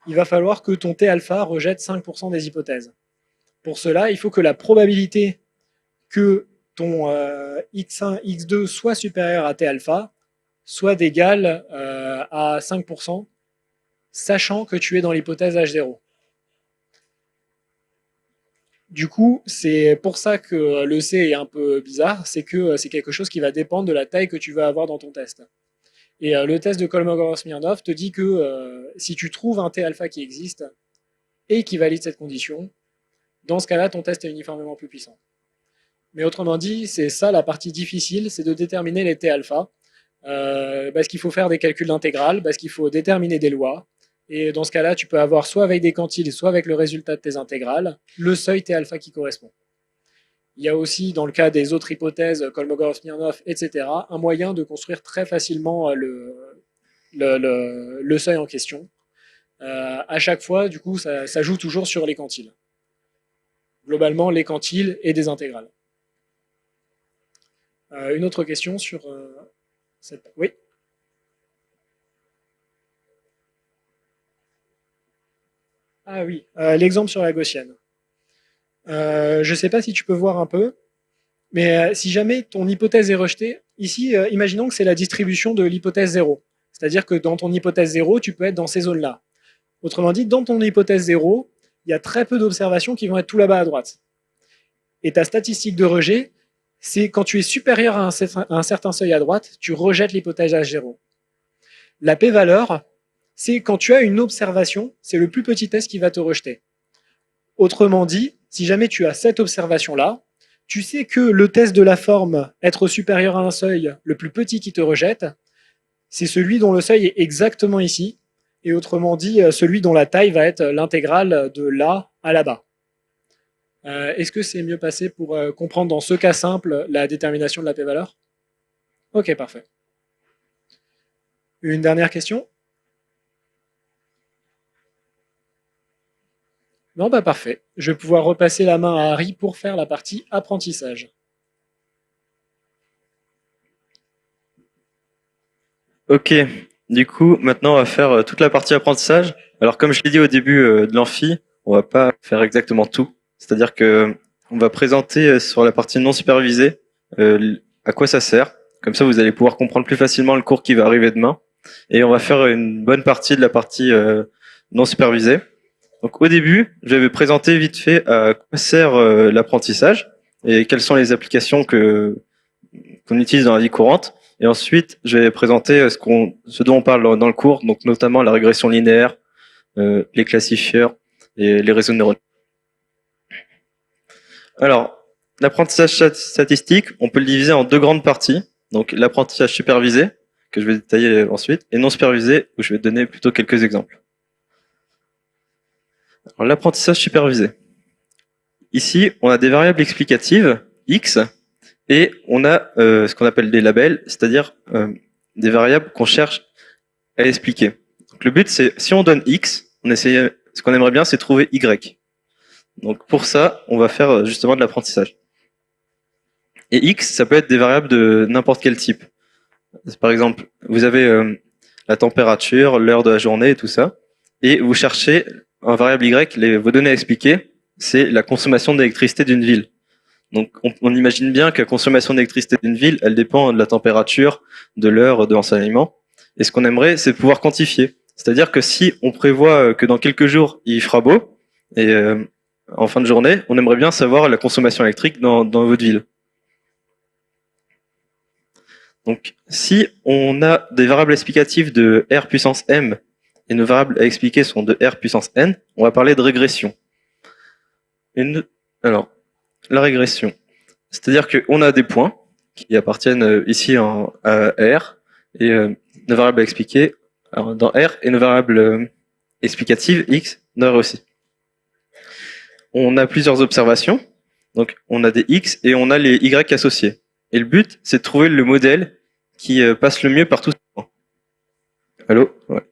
il va falloir que ton T alpha rejette 5% des hypothèses. Pour cela, il faut que la probabilité que ton x1, x2 soit supérieur à T alpha soit d'égal à 5%, sachant que tu es dans l'hypothèse H0. Du coup, c'est pour ça que le C est un peu bizarre, c'est que c'est quelque chose qui va dépendre de la taille que tu veux avoir dans ton test. Et le test de Kolmogorov-Smirnov te dit que si tu trouves un T alpha qui existe et qui valide cette condition, dans ce cas-là, ton test est uniformément plus puissant. Mais autrement dit, c'est ça la partie difficile, c'est de déterminer les T alpha, parce qu'il faut faire des calculs d'intégrale, parce qu'il faut déterminer des lois. Et dans ce cas-là, tu peux avoir soit avec des quantiles, soit avec le résultat de tes intégrales, le seuil T alpha qui correspond. Il y a aussi, dans le cas des autres hypothèses, Kolmogorov-Smirnov, etc., un moyen de construire très facilement le seuil en question. À chaque fois, du coup, ça joue toujours sur les quantiles. Globalement, les quantiles et des intégrales. Une autre question sur cette... Oui. Ah oui, l'exemple sur la gaussienne. Je ne sais pas si tu peux voir un peu, mais si jamais ton hypothèse est rejetée, ici, imaginons que c'est la distribution de l'hypothèse 0. C'est-à-dire que dans ton hypothèse 0, tu peux être dans ces zones-là. Autrement dit, dans ton hypothèse 0, il y a très peu d'observations qui vont être tout là-bas à droite. Et ta statistique de rejet, c'est quand tu es supérieur à un certain seuil à droite, tu rejettes l'hypothèse H0. La p-valeur, c'est quand tu as une observation, c'est le plus petit test qui va te rejeter. Autrement dit, si jamais tu as cette observation-là, tu sais que le test de la forme être supérieur à un seuil, le plus petit qui te rejette, c'est celui dont le seuil est exactement ici, et autrement dit, celui dont la taille va être l'intégrale de là à là-bas. Est-ce que c'est mieux passé pour comprendre dans ce cas simple la détermination de la p-valeur? Ok, parfait. Une dernière question? Non, bah parfait. Je vais pouvoir repasser la main à Harry pour faire la partie apprentissage. Ok, du coup, maintenant on va faire toute la partie apprentissage. Alors comme je l'ai dit au début de l'amphi, on va pas faire exactement tout. C'est-à-dire que on va présenter sur la partie non supervisée à quoi ça sert. Comme ça, vous allez pouvoir comprendre plus facilement le cours qui va arriver demain. Et on va faire une bonne partie de la partie non supervisée. Donc au début, je vais présenter vite fait à quoi sert l'apprentissage et quelles sont les applications qu'on utilise dans la vie courante. Et ensuite, je vais présenter ce dont on parle dans le cours, donc notamment la régression linéaire, les classifieurs et les réseaux neuronaux. Alors, l'apprentissage statistique, on peut le diviser en deux grandes parties. Donc l'apprentissage supervisé, que je vais détailler ensuite, et non supervisé, où je vais donner plutôt quelques exemples. Alors, l'apprentissage supervisé. Ici, on a des variables explicatives, x, et on a ce qu'on appelle des labels, c'est-à-dire des variables qu'on cherche à expliquer. Donc, le but, c'est, si on donne x, ce qu'on aimerait bien, c'est trouver y. Donc pour ça, on va faire justement de l'apprentissage. Et x, ça peut être des variables de n'importe quel type. Par exemple, vous avez la température, l'heure de la journée et tout ça, et vous cherchez un variable y, vos données à expliquer, c'est la consommation d'électricité d'une ville. Donc on imagine bien que la consommation d'électricité d'une ville, elle dépend de la température, de l'heure de l'ensoleillement. Et ce qu'on aimerait, c'est pouvoir quantifier. C'est-à-dire que si on prévoit que dans quelques jours, il fera beau, et en fin de journée, on aimerait bien savoir la consommation électrique dans votre ville. Donc, si on a des variables explicatives de R puissance M et nos variables à expliquer sont de R puissance N, on va parler de régression. Alors, la régression, c'est-à-dire qu'on a des points qui appartiennent ici à R et nos variables à expliquer dans R et nos variables explicatives X dans R aussi. On a plusieurs observations, donc on a des X et on a les Y associés. Et le but, c'est de trouver le modèle qui passe le mieux par tous ces points. Allô? Ouais.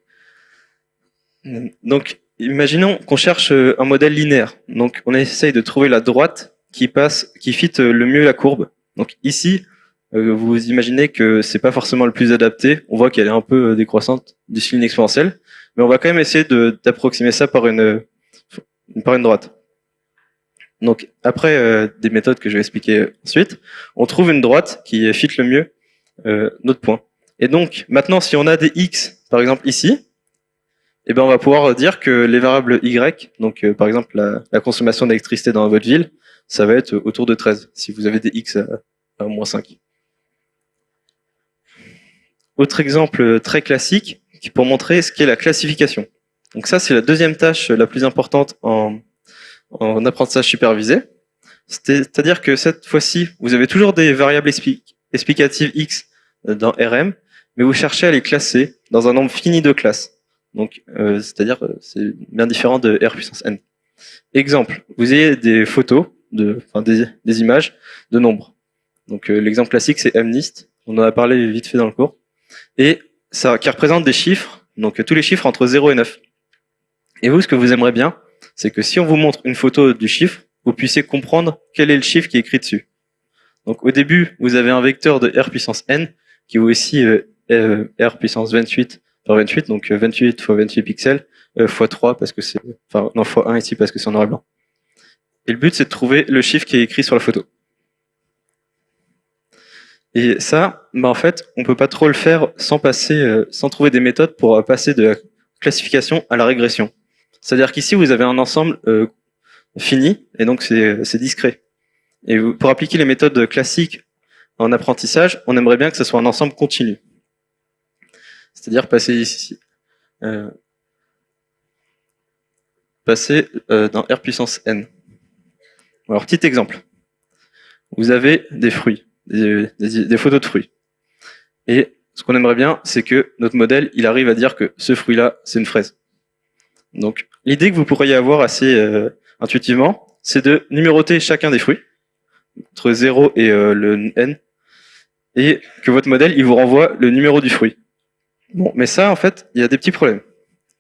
Donc, imaginons qu'on cherche un modèle linéaire. Donc, on essaye de trouver la droite qui fit le mieux la courbe. Donc ici, vous imaginez que c'est pas forcément le plus adapté. On voit qu'elle est un peu décroissante du style exponentielle, mais on va quand même essayer d'approximer ça par une droite. Donc après des méthodes que je vais expliquer ensuite, on trouve une droite qui fit le mieux notre point. Et donc maintenant, si on a des x, par exemple ici, eh ben on va pouvoir dire que les variables y, donc par exemple la consommation d'électricité dans votre ville, ça va être autour de 13, si vous avez des x à moins 5. Autre exemple très classique, pour montrer ce qu'est la classification. Donc ça, c'est la deuxième tâche la plus importante en apprentissage supervisé. C'est-à-dire que cette fois-ci, vous avez toujours des variables explicatives x dans RM, mais vous cherchez à les classer dans un nombre fini de classes. Donc, c'est-à-dire, c'est bien différent de R puissance n. Exemple, vous avez des photos, des images de nombres. Donc, l'exemple classique, c'est MNIST. On en a parlé vite fait dans le cours. Et ça, qui représente des chiffres, donc tous les chiffres entre 0 et 9. Et vous, ce que vous aimeriez bien, c'est que si on vous montre une photo du chiffre, vous puissiez comprendre quel est le chiffre qui est écrit dessus. Donc, au début, vous avez un vecteur de R puissance n, qui vaut ici R puissance 28 par 28, donc 28 fois 28 pixels, fois 3 parce que c'est, enfin, non, fois 1 ici parce que c'est en noir et blanc. Et le but, c'est de trouver le chiffre qui est écrit sur la photo. Et ça, en fait, on peut pas trop le faire sans trouver des méthodes pour passer de la classification à la régression. C'est-à-dire qu'ici, vous avez un ensemble fini, et donc c'est discret. Et pour appliquer les méthodes classiques en apprentissage, on aimerait bien que ce soit un ensemble continu. C'est-à-dire passer ici, dans R puissance n. Alors, petit exemple. Vous avez des fruits, des photos de fruits. Et ce qu'on aimerait bien, c'est que notre modèle, il arrive à dire que ce fruit-là, c'est une fraise. Donc, l'idée que vous pourriez avoir assez intuitivement, c'est de numéroter chacun des fruits, entre 0 et le n, et que votre modèle, il vous renvoie le numéro du fruit. Bon, mais ça, en fait, il y a des petits problèmes.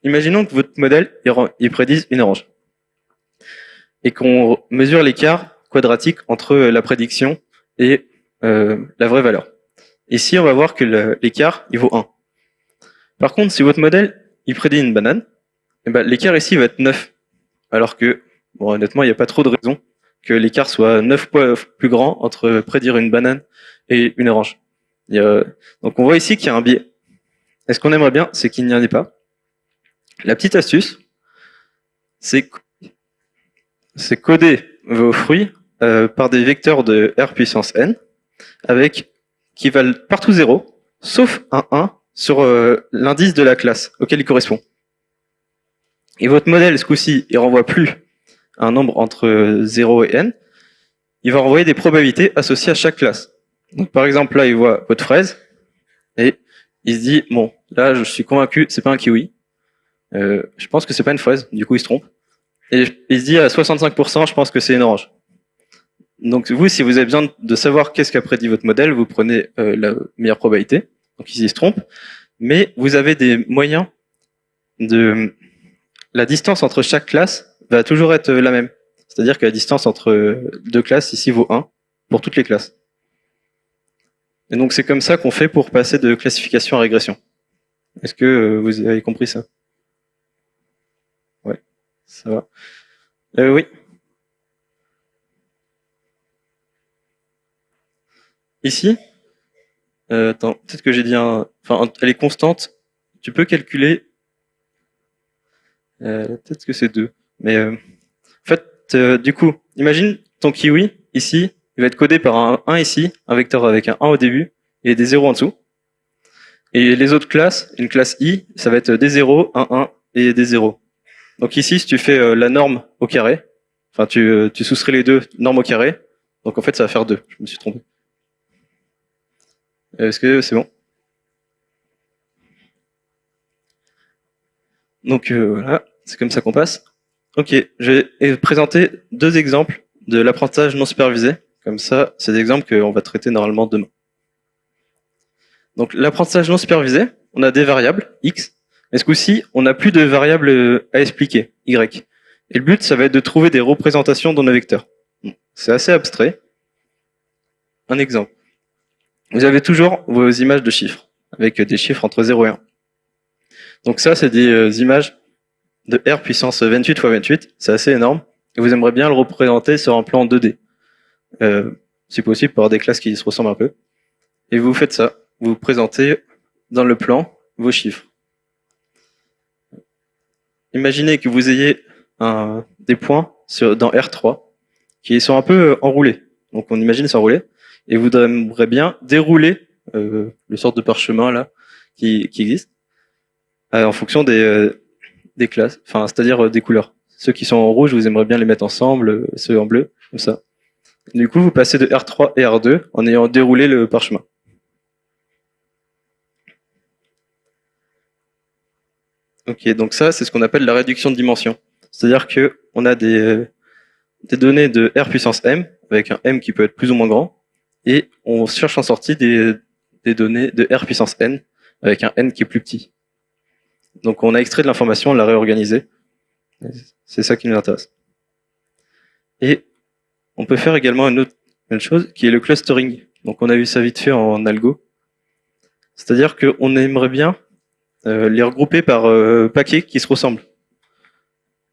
Imaginons que votre modèle, il prédise une orange. Et qu'on mesure l'écart quadratique entre la prédiction et la vraie valeur. Ici, on va voir que l'écart, il vaut 1. Par contre, si votre modèle, il prédit une banane, eh ben, l'écart ici va être 9. Alors que, bon, honnêtement, il n'y a pas trop de raison que l'écart soit 9 fois plus grand entre prédire une banane et une orange. Donc on voit ici qu'il y a un biais. Et ce qu'on aimerait bien, c'est qu'il n'y en ait pas. La petite astuce, c'est coder vos fruits par des vecteurs de R puissance n, qui valent partout 0, sauf un 1 sur l'indice de la classe auquel il correspond. Et votre modèle, ce coup-ci, il renvoie plus un nombre entre 0 et n, il va renvoyer des probabilités associées à chaque classe. Donc par exemple, là, il voit votre fraise, et il se dit, bon, là, je suis convaincu, c'est pas un kiwi, je pense que c'est pas une fraise, du coup, il se trompe. Et il se dit à 65%, je pense que c'est une orange. Donc vous, si vous avez besoin de savoir qu'est-ce qu'a prédit votre modèle, vous prenez la meilleure probabilité. Donc ici, il se trompe. Mais vous avez des moyens de... La distance entre chaque classe va toujours être la même. C'est-à-dire que la distance entre deux classes, ici, vaut 1 pour toutes les classes. Et donc c'est comme ça qu'on fait pour passer de classification à régression. Est-ce que vous avez compris ça? Ouais, ça va. Oui. Ici, attends, peut-être que j'ai dit enfin, elle est constante. Tu peux calculer. Peut-être que c'est 2. Mais en fait, du coup, imagine ton kiwi ici, il va être codé par un 1 ici, un vecteur avec un 1 au début et des 0 en dessous. Et les autres classes, une classe i, ça va être des 0, un 1 et des 0. Donc ici, si tu fais la norme au carré, enfin tu soustrais les deux normes au carré, donc en fait ça va faire 2. Je me suis trompé. Est-ce que c'est bon? Donc voilà, c'est comme ça qu'on passe. Ok, je vais présenter 2 exemples de l'apprentissage non supervisé. Comme ça, c'est des exemples qu'on va traiter normalement demain. Donc l'apprentissage non supervisé, on a des variables, x, et ce coup-ci, on n'a plus de variables à expliquer, y. Et le but, ça va être de trouver des représentations dans nos vecteurs. C'est assez abstrait. Un exemple. Vous avez toujours vos images de chiffres, avec des chiffres entre 0 et 1. Donc ça, c'est des images de R puissance 28 x 28, c'est assez énorme, et vous aimeriez bien le représenter sur un plan 2D. Si possible, par des classes qui se ressemblent un peu. Et vous faites ça, vous présentez dans le plan vos chiffres. Imaginez que vous ayez des points dans R3 qui sont un peu enroulés. Donc on imagine c'est enroulé. Et vous aimeriez bien dérouler le sorte de parchemin là qui existe en fonction des classes, enfin c'est-à-dire des couleurs. Ceux qui sont en rouge, vous aimeriez bien les mettre ensemble, ceux en bleu, comme ça. Du coup, vous passez de R3 et R2 en ayant déroulé le parchemin. Ok, donc ça, c'est ce qu'on appelle la réduction de dimension. C'est-à-dire que on a des données de R puissance m, avec un m qui peut être plus ou moins grand, et on cherche en sortie des données de R puissance n, avec un n qui est plus petit. Donc on a extrait de l'information, on l'a réorganisée. C'est ça qui nous intéresse. Et on peut faire également une autre chose, qui est le clustering. Donc on a vu ça vite fait en algo. C'est-à-dire qu'on aimerait bien les regrouper par paquets qui se ressemblent.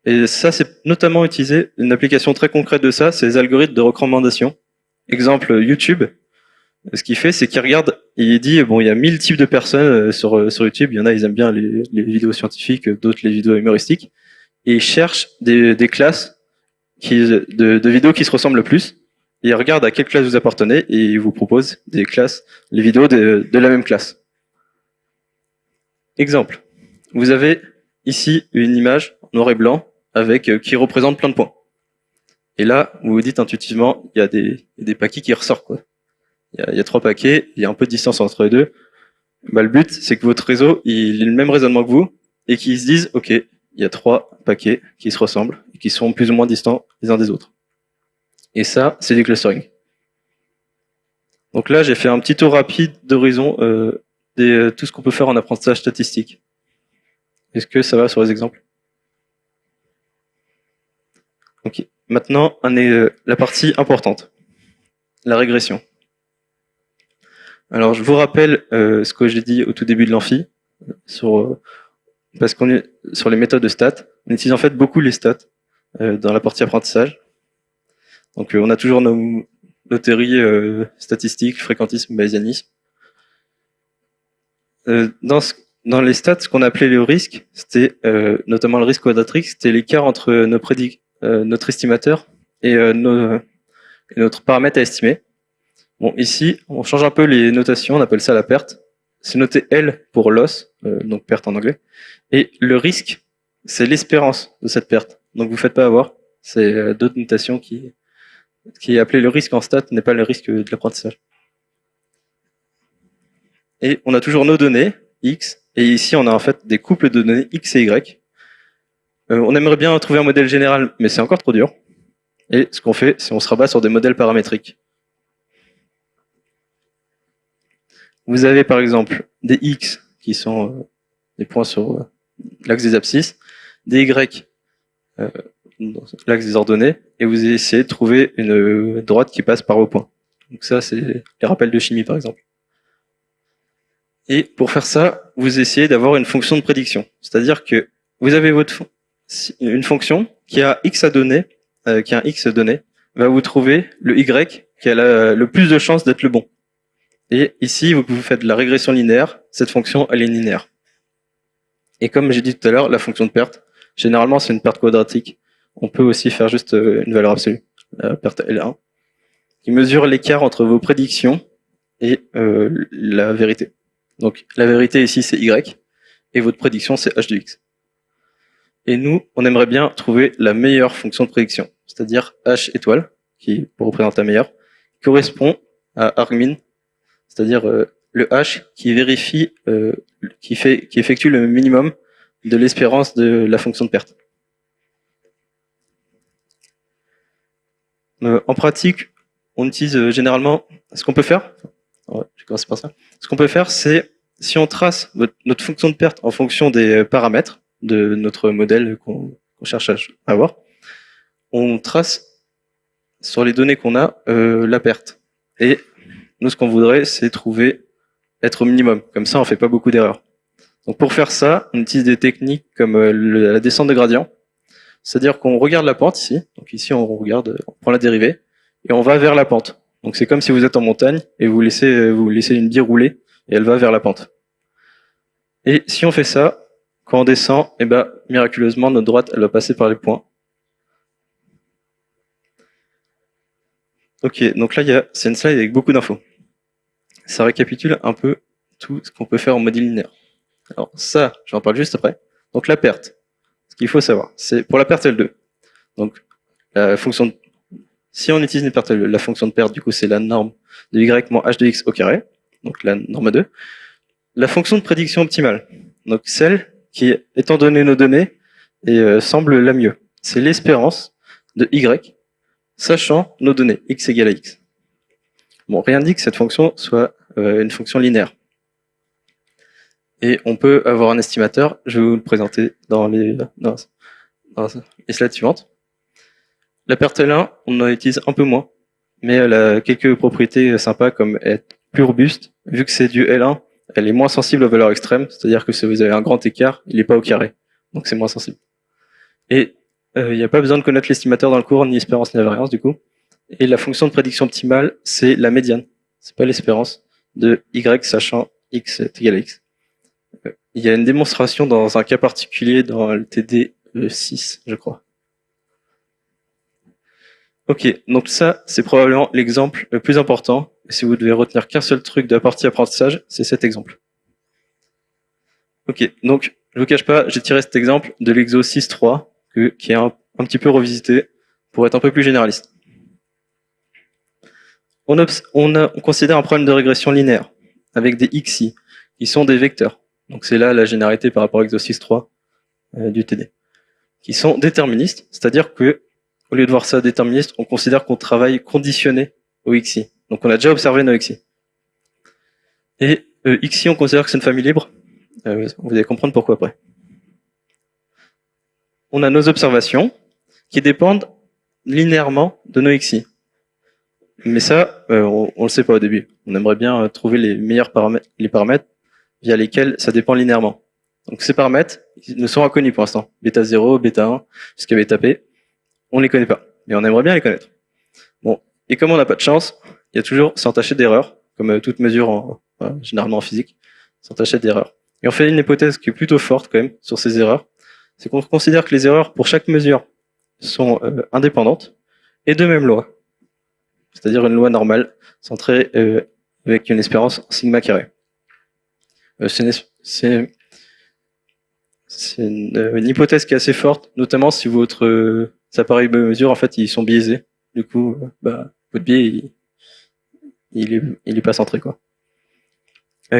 Et ça, c'est notamment utilisé, une application très concrète de ça, c'est les algorithmes de recommandation. Exemple, YouTube. Ce qu'il fait, c'est qu'il regarde, il dit, bon, il y a 1000 types de personnes sur YouTube, il y en a, ils aiment bien les vidéos scientifiques, d'autres les vidéos humoristiques. et il cherche des classes de vidéos qui se ressemblent le plus. Et il regarde à quelle classe vous appartenez et il vous propose des classes, les vidéos de la même classe. Exemple. Vous avez ici une image noir et blanc avec qui représente plein de points. Et là, vous vous dites intuitivement, il y a des paquets qui ressortent, quoi. Il y a 3 paquets, il y a un peu de distance entre les deux. Bah, le but, c'est que votre réseau, il ait le même raisonnement que vous, et qu'ils se disent, OK, il y a 3 paquets qui se ressemblent, et qui sont plus ou moins distants les uns des autres. Et ça, c'est du clustering. Donc là, j'ai fait un petit tour rapide d'horizon tout ce qu'on peut faire en apprentissage statistique. Est-ce que ça va sur les exemples? Ok. Maintenant, la partie importante, la régression. Alors, je vous rappelle ce que j'ai dit au tout début de l'amphi, parce qu'on est sur les méthodes de stats. On utilise en fait beaucoup les stats dans la partie apprentissage. Donc, on a toujours nos théories statistiques, fréquentisme, bayésianisme. Dans les stats, ce qu'on appelait le risque, c'était notamment le risque quadratique, c'était l'écart entre notre estimateur et notre paramètre à estimer. Bon, ici, on change un peu les notations, on appelle ça la perte. C'est noté L pour loss, donc perte en anglais. Et le risque, c'est l'espérance de cette perte. Donc vous faites pas avoir. C'est d'autres notations qui est appelé le risque en stats, n'est pas le risque de l'apprentissage. Et on a toujours nos données, X, et ici on a en fait des couples de données X et Y. On aimerait bien trouver un modèle général, mais c'est encore trop dur. Et ce qu'on fait, c'est on se rabat sur des modèles paramétriques. Vous avez par exemple des X qui sont des points sur l'axe des abscisses, des Y dans l'axe des ordonnées, et vous essayez de trouver une droite qui passe par vos points. Donc ça, c'est les rappels de chimie par exemple. Et pour faire ça, vous essayez d'avoir une fonction de prédiction. C'est-à-dire que vous avez une fonction qui a X à donner, qui a un X donné, va vous trouver le Y qui a le plus de chances d'être le bon. Et ici, vous faites de la régression linéaire, cette fonction, elle est linéaire. Et comme j'ai dit tout à l'heure, la fonction de perte, généralement, c'est une perte quadratique. On peut aussi faire juste une valeur absolue, la perte L1, qui mesure l'écart entre vos prédictions et la vérité. Donc, la vérité ici, c'est Y, et votre prédiction, c'est H de X. Et nous, on aimerait bien trouver la meilleure fonction de prédiction, c'est-à-dire H étoile, qui représente la meilleure, correspond à argmin, c'est-à-dire le H qui vérifie, qui effectue le minimum de l'espérance de la fonction de perte. En pratique, on utilise généralement, ce qu'on peut faire, ouais, je vais commencer par ça. Ce qu'on peut faire, c'est si on trace notre fonction de perte en fonction des paramètres de notre modèle qu'on cherche à avoir, on trace sur les données qu'on a la perte. Et nous, ce qu'on voudrait, c'est être au minimum. Comme ça, on fait pas beaucoup d'erreurs. Donc, pour faire ça, on utilise des techniques comme la descente de gradient. C'est-à-dire qu'on regarde la pente ici. Donc ici, on prend la dérivée et on va vers la pente. Donc c'est comme si vous êtes en montagne et vous laissez une bille rouler et elle va vers la pente. Et si on fait ça, quand on descend, eh ben, miraculeusement, notre droite, elle va passer par les points. Ok, donc là, c'est une slide avec beaucoup d'infos. Ça récapitule un peu tout ce qu'on peut faire en modèle linéaire. Alors ça, j'en parle juste après. Donc la perte, ce qu'il faut savoir, c'est pour la perte L2. Donc la fonction si on utilise une perte L2, la fonction de perte, du coup, c'est la norme de y moins h de x au carré, donc la norme 2. La fonction de prédiction optimale, donc celle qui, étant donné nos données, semble la mieux. C'est l'espérance de y, sachant nos données, x égale à x. Bon, rien dit que cette fonction soit une fonction linéaire. Et on peut avoir un estimateur, je vais vous le présenter dans les slides suivantes. La perte L1, on en utilise un peu moins, mais elle a quelques propriétés sympas comme être plus robuste. Vu que c'est du L1, elle est moins sensible aux valeurs extrêmes, c'est-à-dire que si vous avez un grand écart, il n'est pas au carré, donc c'est moins sensible. Et il n'y a pas besoin de connaître l'estimateur dans le cours, ni l'espérance ni la variance du coup. Et la fonction de prédiction optimale, c'est la médiane, c'est pas l'espérance de y sachant x est égal à x. Il y a une démonstration dans un cas particulier dans le TD 6, je crois. Ok, donc ça, c'est probablement l'exemple le plus important. Et si vous devez retenir qu'un seul truc de la partie apprentissage, c'est cet exemple. Ok, donc je vous cache pas, j'ai tiré cet exemple de l'exo 6.3, qui est un petit peu revisité pour être un peu plus généraliste. On considère un problème de régression linéaire avec des xi, qui sont des vecteurs. Donc c'est là la généralité par rapport à l'exo 6.3 du TD, qui sont déterministes, c'est-à-dire que au lieu de voir ça déterministe, on considère qu'on travaille conditionné au xi. Donc on a déjà observé nos xi. Et xi, on considère que c'est une famille libre. Vous allez comprendre pourquoi après. On a nos observations qui dépendent linéairement de nos xi. Mais ça, on le sait pas au début. On aimerait bien trouver les meilleurs paramètres, les paramètres via lesquels ça dépend linéairement. Donc ces paramètres ils ne sont inconnus pour l'instant. Bêta 0, bêta 1, jusqu'à bêta p. On les connaît pas, mais on aimerait bien les connaître. Bon, et comme on n'a pas de chance, il y a toujours s'entacher d'erreurs, comme toute mesure généralement en physique, s'entacher d'erreurs. Et on fait une hypothèse qui est plutôt forte quand même sur ces erreurs, c'est qu'on considère que les erreurs pour chaque mesure sont indépendantes et de même loi, c'est-à-dire une loi normale centrée avec une espérance en sigma carré. C'est une hypothèse qui est assez forte, notamment si votre appareils de mesure, en fait, ils sont biaisés. Du coup, votre biais, il est pas centré, quoi.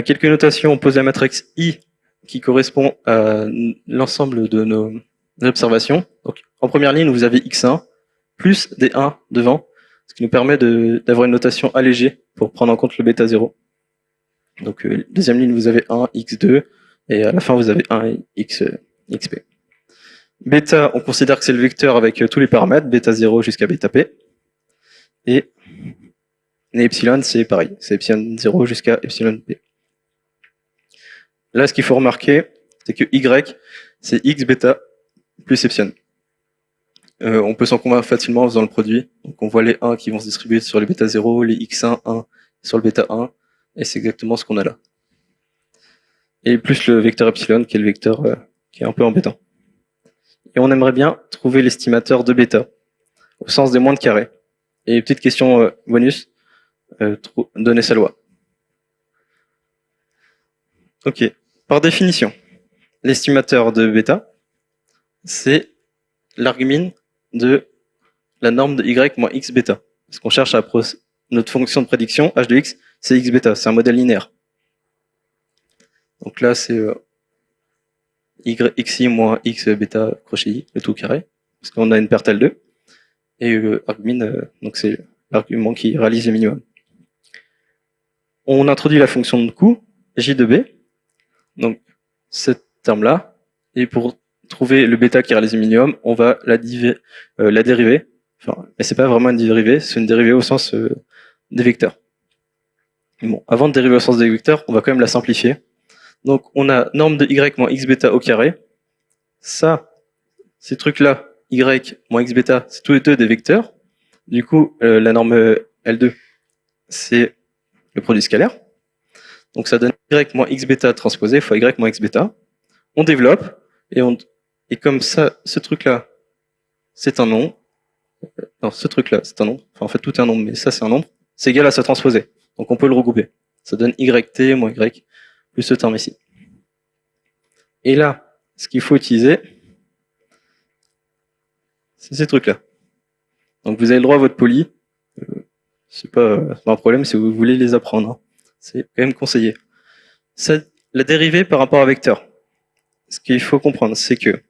Quelques notations, on pose la matrice I qui correspond à l'ensemble de nos observations. Donc, en première ligne, vous avez x1 plus des 1 devant, ce qui nous permet d'avoir une notation allégée pour prendre en compte le bêta 0. Donc, deuxième ligne, vous avez 1, x2, et à la fin, vous avez 1, xp. Bêta, on considère que c'est le vecteur avec tous les paramètres, bêta 0 jusqu'à bêta p. Et epsilon, c'est pareil, c'est epsilon 0 jusqu'à epsilon p. Là, ce qu'il faut remarquer, c'est que y, c'est x bêta plus epsilon. On peut s'en convaincre facilement en faisant le produit. Donc on voit les 1 qui vont se distribuer sur les bêta 0, les x1, 1 sur le bêta 1, et c'est exactement ce qu'on a là. Et plus le vecteur epsilon, qui est le vecteur qui est un peu embêtant. Et on aimerait bien trouver l'estimateur de bêta, au sens des moins de carré. Et petite question bonus, donner sa loi. Ok, par définition, l'estimateur de bêta, c'est l'argmin de la norme de y moins x bêta. Parce qu'on cherche à notre fonction de prédiction, h de x, c'est x bêta, c'est un modèle linéaire. Donc là, c'est xi moins x bêta crochet i, le tout carré, parce qu'on a une paire L2, et argmin, donc c'est l'argument qui réalise le minimum. On introduit la fonction de coût, j de b, donc ce terme-là, et pour trouver le bêta qui réalise le minimum, on va la dériver, enfin, mais c'est pas vraiment une dérivée, c'est une dérivée au sens des vecteurs. Bon, avant de dériver au sens des vecteurs, on va quand même la simplifier. Donc on a norme de y moins x bêta au carré. Ça, ces trucs-là, y moins x bêta, c'est tous les deux des vecteurs. Du coup, la norme L2, c'est le produit scalaire. Donc ça donne y moins x bêta transposé fois y moins x bêta. On développe, et comme ça, ce truc-là, c'est un nombre. Non, ce truc-là, c'est un nombre. Enfin, en fait, tout est un nombre, mais ça, c'est un nombre. C'est égal à sa transposée. Donc on peut le regrouper. Ça donne yt moins y plus ce terme ici. Et là, ce qu'il faut utiliser, c'est ces trucs-là. Donc vous avez le droit à votre poly. C'est pas un problème si vous voulez les apprendre. Hein. C'est quand même conseillé. La dérivée par rapport à vecteur. Ce qu'il faut comprendre, c'est que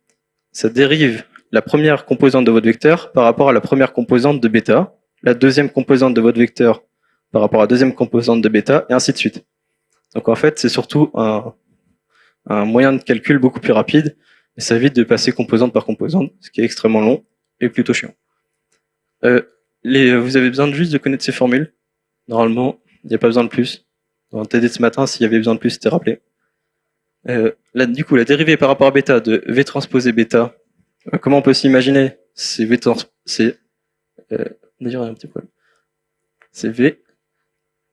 ça dérive la première composante de votre vecteur par rapport à la première composante de bêta, la deuxième composante de votre vecteur par rapport à la deuxième composante de bêta, et ainsi de suite. Donc en fait, c'est surtout un moyen de calcul beaucoup plus rapide, et ça évite de passer composante par composante, ce qui est extrêmement long et plutôt chiant. Vous avez besoin juste de connaître ces formules. Normalement, il n'y a pas besoin de plus. Dans le TD de ce matin, s'il y avait besoin de plus, c'était rappelé. Du coup, la dérivée par rapport à bêta de V transposé bêta, comment on peut s'imaginer? C'est V d'ailleurs, il y a un petit problème. C'est V.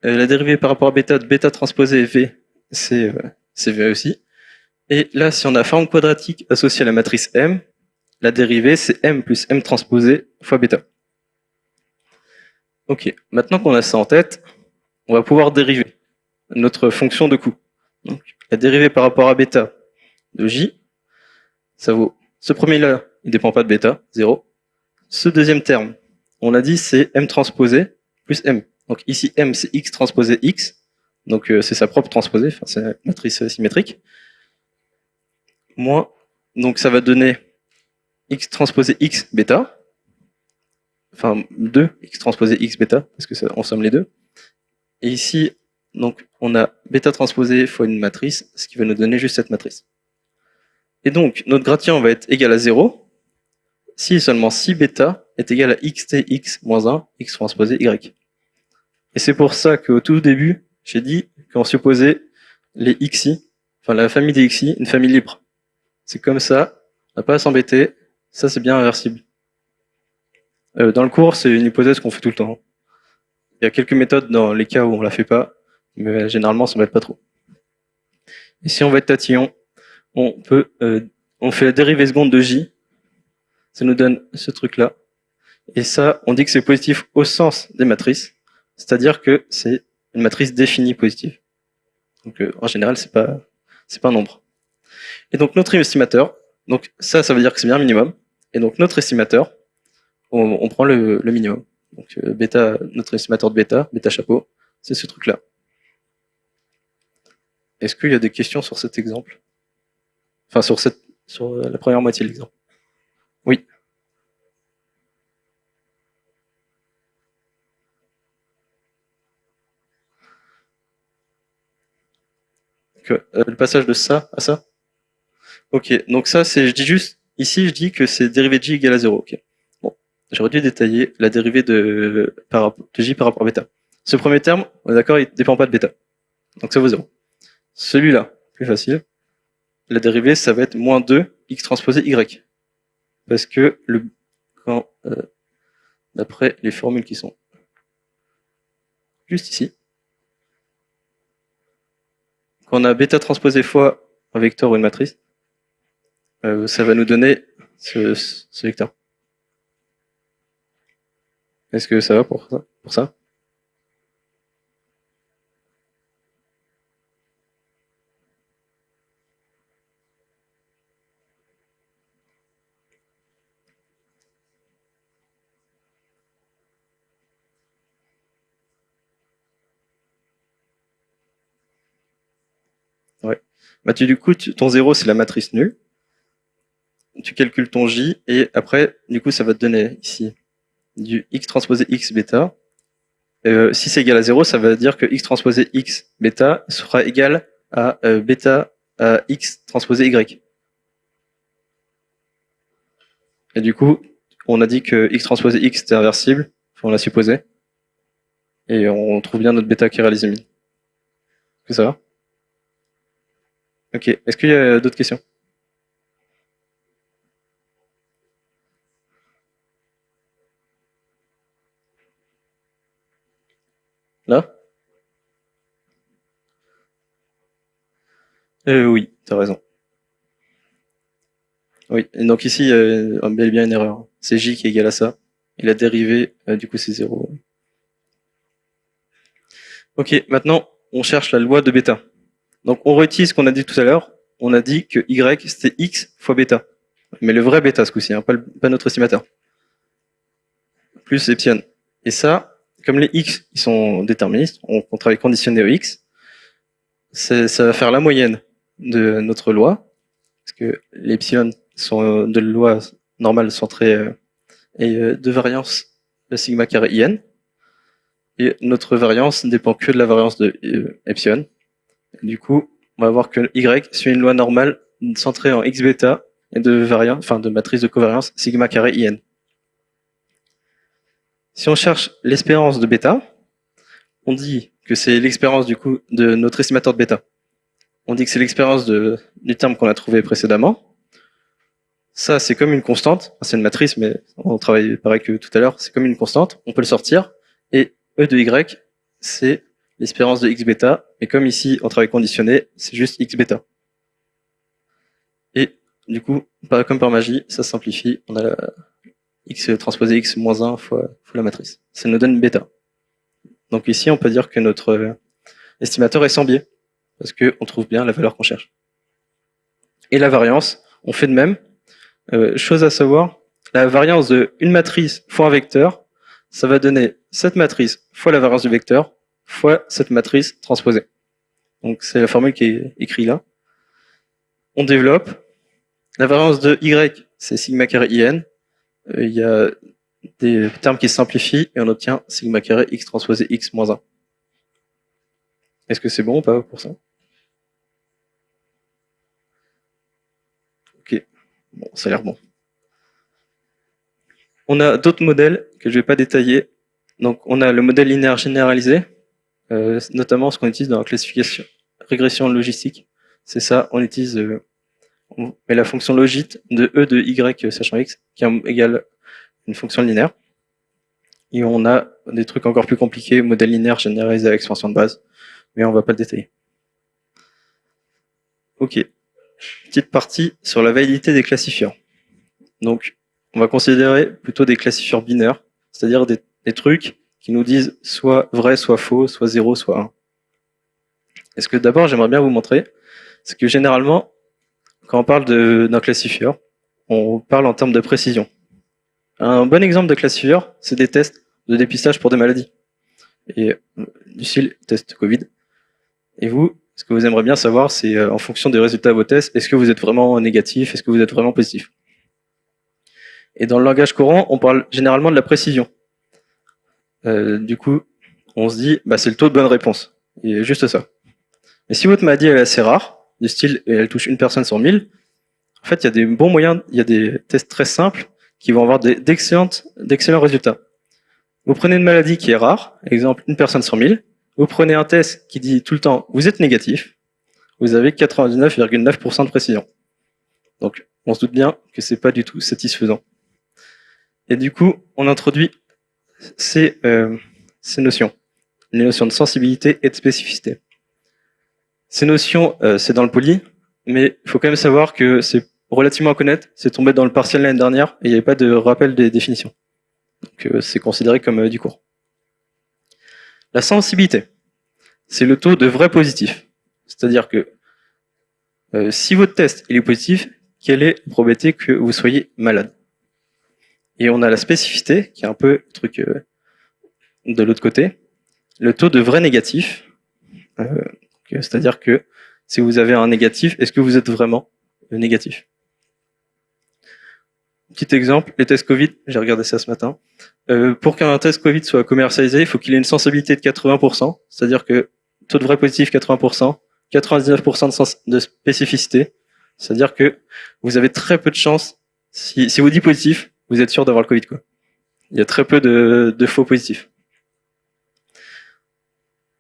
La dérivée par rapport à bêta de bêta transposé V, c'est V aussi. Et là, si on a forme quadratique associée à la matrice M, la dérivée, c'est m plus m transposé fois bêta. Ok, maintenant qu'on a ça en tête, on va pouvoir dériver notre fonction de coût. Donc, la dérivée par rapport à bêta de j, ça vaut, ce premier-là, il dépend pas de bêta, 0. Ce deuxième terme, on a dit c'est m transposé plus m. Donc ici, m, c'est x transposé x. Donc c'est sa propre transposée, enfin, c'est une matrice symétrique. Moins, donc ça va donner x transposé x bêta. Enfin, 2 x transposé x bêta, parce que ça, on somme les deux. Et ici, donc, on a bêta transposé fois une matrice, ce qui va nous donner juste cette matrice. Et donc, notre gradient va être égal à 0, si et seulement si bêta est égal à xtx moins 1, x transposé y. Et c'est pour ça qu'au tout début, j'ai dit qu'on supposait les xi, enfin la famille des xi, une famille libre. C'est comme ça, on n'a pas à s'embêter, ça c'est bien inversible. Dans le cours, c'est une hypothèse qu'on fait tout le temps. Il y a quelques méthodes dans les cas où on la fait pas, mais généralement on s'embête pas trop. Et si on veut être tatillon, on fait la dérivée seconde de j, ça nous donne ce truc-là. Et ça, on dit que c'est positif au sens des matrices, c'est-à-dire que c'est une matrice définie positive. Donc en général, c'est pas un nombre. Et donc notre estimateur, donc ça veut dire que c'est bien un minimum. Et donc notre estimateur, on prend le minimum. Donc bêta, notre estimateur de bêta chapeau, c'est ce truc-là. Est-ce qu'il y a des questions sur cet exemple? Enfin sur la première moitié de l'exemple. Oui. Le passage de ça à ça. Ok, donc ça c'est, je dis juste, ici je dis que c'est dérivée de j égale à 0. Ok. Bon, j'aurais dû détailler la dérivée de j par rapport à bêta. Ce premier terme, on est d'accord, il dépend pas de bêta. Donc ça vaut 0. Celui-là, plus facile. La dérivée, ça va être moins 2 x transposé y. Parce que d'après les formules qui sont juste ici, quand on a bêta transposé fois un vecteur ou une matrice, ça va nous donner ce vecteur. Est-ce que ça va pour ça? Ouais. Bah, du coup, ton 0, c'est la matrice nulle. Tu calcules ton j, et après, du coup, ça va te donner ici du x transposé x bêta. Si c'est égal à 0, ça veut dire que x transposé x bêta sera égal à bêta à x transposé y. Et du coup, on a dit que x transposé x était inversible, on l'a supposé. Et on trouve bien notre bêta qui réalise mine. Est-ce que ça va? Ok, est-ce qu'il y a d'autres questions? Là? Oui, t'as raison. Oui, et donc ici, il y a bel et bien une erreur. C'est j qui est égal à ça. Et la dérivée, du coup, c'est 0. Ok, maintenant, on cherche la loi de bêta. Donc on réutilise ce qu'on a dit tout à l'heure. On a dit que y, c'était x fois bêta. Mais le vrai bêta ce coup-ci, hein, pas notre estimateur. Plus epsilon. Et ça, comme les x ils sont déterministes, on travaille conditionné au x, ça va faire la moyenne de notre loi, parce que les epsilon sont de loi normale centrée et de variance de sigma carré in. Et notre variance ne dépend que de la variance de epsilon. Du coup, on va voir que y suit une loi normale centrée en x bêta et de variance, enfin de matrice de covariance sigma carré in. Si on cherche l'espérance de bêta, on dit que c'est l'expérience du coup de notre estimateur de bêta. On dit que c'est l'expérience du terme qu'on a trouvé précédemment. Ça, c'est comme une constante. C'est une matrice, mais on travaille pareil que tout à l'heure. C'est comme une constante. On peut le sortir. Et E de Y, c'est l'espérance de x bêta. Et comme ici, on travaille conditionné, c'est juste x bêta. Et du coup, comme par magie, ça simplifie. On a la x transposé x moins 1 fois la matrice. Ça nous donne une bêta. Donc ici, on peut dire que notre estimateur est sans biais, parce qu'on trouve bien la valeur qu'on cherche. Et la variance, on fait de même. Chose à savoir, la variance de une matrice fois un vecteur, ça va donner cette matrice fois la variance du vecteur, fois cette matrice transposée. Donc c'est la formule qui est écrite là. On développe. La variance de y, c'est sigma carré in. Il y a des termes qui se simplifient et on obtient sigma carré x transposé x moins 1. Est-ce que c'est bon ou pas pour ça? Ok, bon, ça a l'air bon. On a d'autres modèles que je vais pas détailler. Donc on a le modèle linéaire généralisé, notamment ce qu'on utilise dans la classification, régression logistique. C'est ça, on utilise on met la fonction logit de e de y sachant x qui est égale une fonction linéaire. Et on a des trucs encore plus compliqués, modèle linéaire généralisé à expansion de base, mais on va pas le détailler. Ok, petite partie sur la validité des classifiants. Donc, on va considérer plutôt des classifieurs binaires, c'est-à-dire des trucs qui nous disent soit vrai, soit faux, soit 0, soit 1. Et ce que d'abord j'aimerais bien vous montrer, c'est que généralement, quand on parle d'un classifieur, on parle en termes de précision. Un bon exemple de classifieur, c'est des tests de dépistage pour des maladies. Et du style test Covid. Et vous, ce que vous aimeriez bien savoir, c'est en fonction des résultats de vos tests, est-ce que vous êtes vraiment négatif, est-ce que vous êtes vraiment positif. Et dans le langage courant, on parle généralement de la précision. Du coup, on se dit, bah, c'est le taux de bonne réponse. Et juste ça. Mais si votre maladie elle est assez rare, du style elle touche une personne sur 1000, en fait, il y a des bons moyens, il y a des tests très simples qui vont avoir d'excellents résultats. Vous prenez une maladie qui est rare, exemple une personne sur 1000, vous prenez un test qui dit tout le temps vous êtes négatif, vous avez 99,9% de précision. Donc on se doute bien que c'est pas du tout satisfaisant. Et du coup, on introduit ces notions, les notions de sensibilité et de spécificité. Ces notions, c'est dans le poly, mais il faut quand même savoir que c'est relativement à connaître, c'est tombé dans le partiel l'année dernière et il n'y avait pas de rappel des définitions. Donc c'est considéré comme du cours. La sensibilité, c'est le taux de vrai positif. C'est-à-dire que si votre test il est positif, quelle est la probabilité que vous soyez malade? Et on a la spécificité, qui est un peu le truc de l'autre côté, le taux de vrai négatif. C'est-à-dire que si vous avez un négatif, est-ce que vous êtes vraiment négatif? Petit exemple, les tests Covid, j'ai regardé ça ce matin. Pour qu'un test Covid soit commercialisé, il faut qu'il ait une sensibilité de 80%, c'est-à-dire que taux de vrai positif 80%, 99% de spécificité, c'est-à-dire que vous avez très peu de chances, si vous dites positif, vous êtes sûr d'avoir le Covid, quoi. Il y a très peu de faux positifs.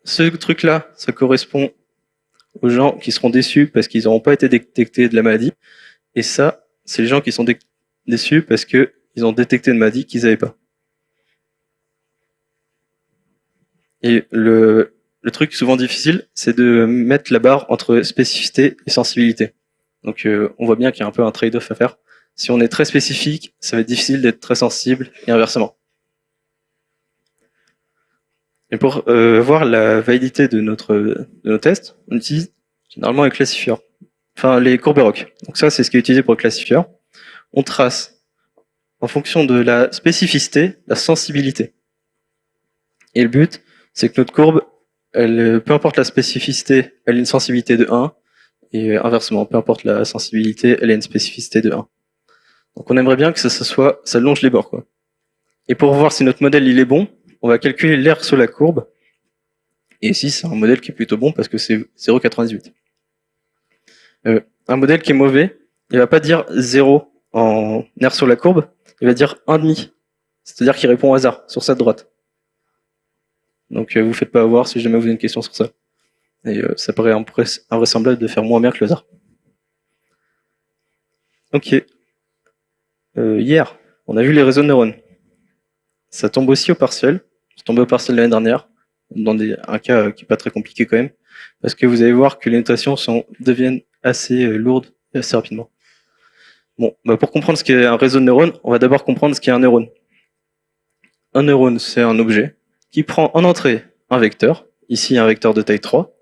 Ce truc-là, ça correspond aux gens qui seront déçus parce qu'ils n'auront pas été détectés de la maladie. Et ça, c'est les gens qui sont déçus parce qu'ils ont détecté une maladie qu'ils n'avaient pas. Et le truc souvent difficile, c'est de mettre la barre entre spécificité et sensibilité. Donc on voit bien qu'il y a un peu un trade-off à faire. Si on est très spécifique, ça va être difficile d'être très sensible et inversement. Et pour voir la validité de nos tests, on utilise généralement un classifieur. Enfin, les courbes ROC. Donc ça, c'est ce qui est utilisé pour le classifieur. On trace, en fonction de la spécificité, la sensibilité. Et le but, c'est que notre courbe, peu importe la spécificité, elle a une sensibilité de 1. Et inversement, peu importe la sensibilité, elle a une spécificité de 1. Donc on aimerait bien que ça longe les bords, quoi. Et pour voir si notre modèle il est bon, on va calculer l'aire sur la courbe. Et ici, c'est un modèle qui est plutôt bon parce que c'est 0,98. Un modèle qui est mauvais, il va pas dire 0 en aire sur la courbe, il va dire 1,5. C'est-à-dire qu'il répond au hasard sur cette droite. Donc vous faites pas avoir si jamais vous avez une question sur ça. Et ça paraît invraisemblable de faire moins bien que le hasard. Ok. Hier, on a vu les réseaux de neurones. Ça tombe aussi au partiel. C'est tombé au partiel l'année dernière, dans un cas qui est pas très compliqué quand même, parce que vous allez voir que les notations deviennent assez lourdes et assez rapidement. Bon, bah pour comprendre ce qu'est un réseau de neurones, on va d'abord comprendre ce qu'est un neurone. Un neurone, c'est un objet qui prend en entrée un vecteur, ici un vecteur de taille 3,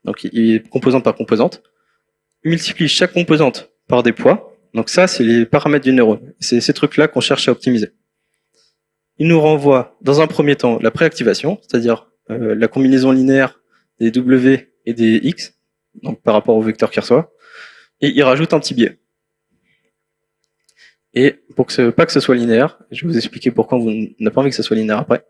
donc il est composante par composante, il multiplie chaque composante par des poids, donc ça c'est les paramètres du neurone, c'est ces trucs-là qu'on cherche à optimiser. Il nous renvoie dans un premier temps la préactivation, c'est-à-dire la combinaison linéaire des W et des X, donc par rapport au vecteur qu'il reçoit, et il rajoute un petit biais. Et pour que pas que ce soit linéaire, je vais vous expliquer pourquoi on n'a pas envie que ce soit linéaire après,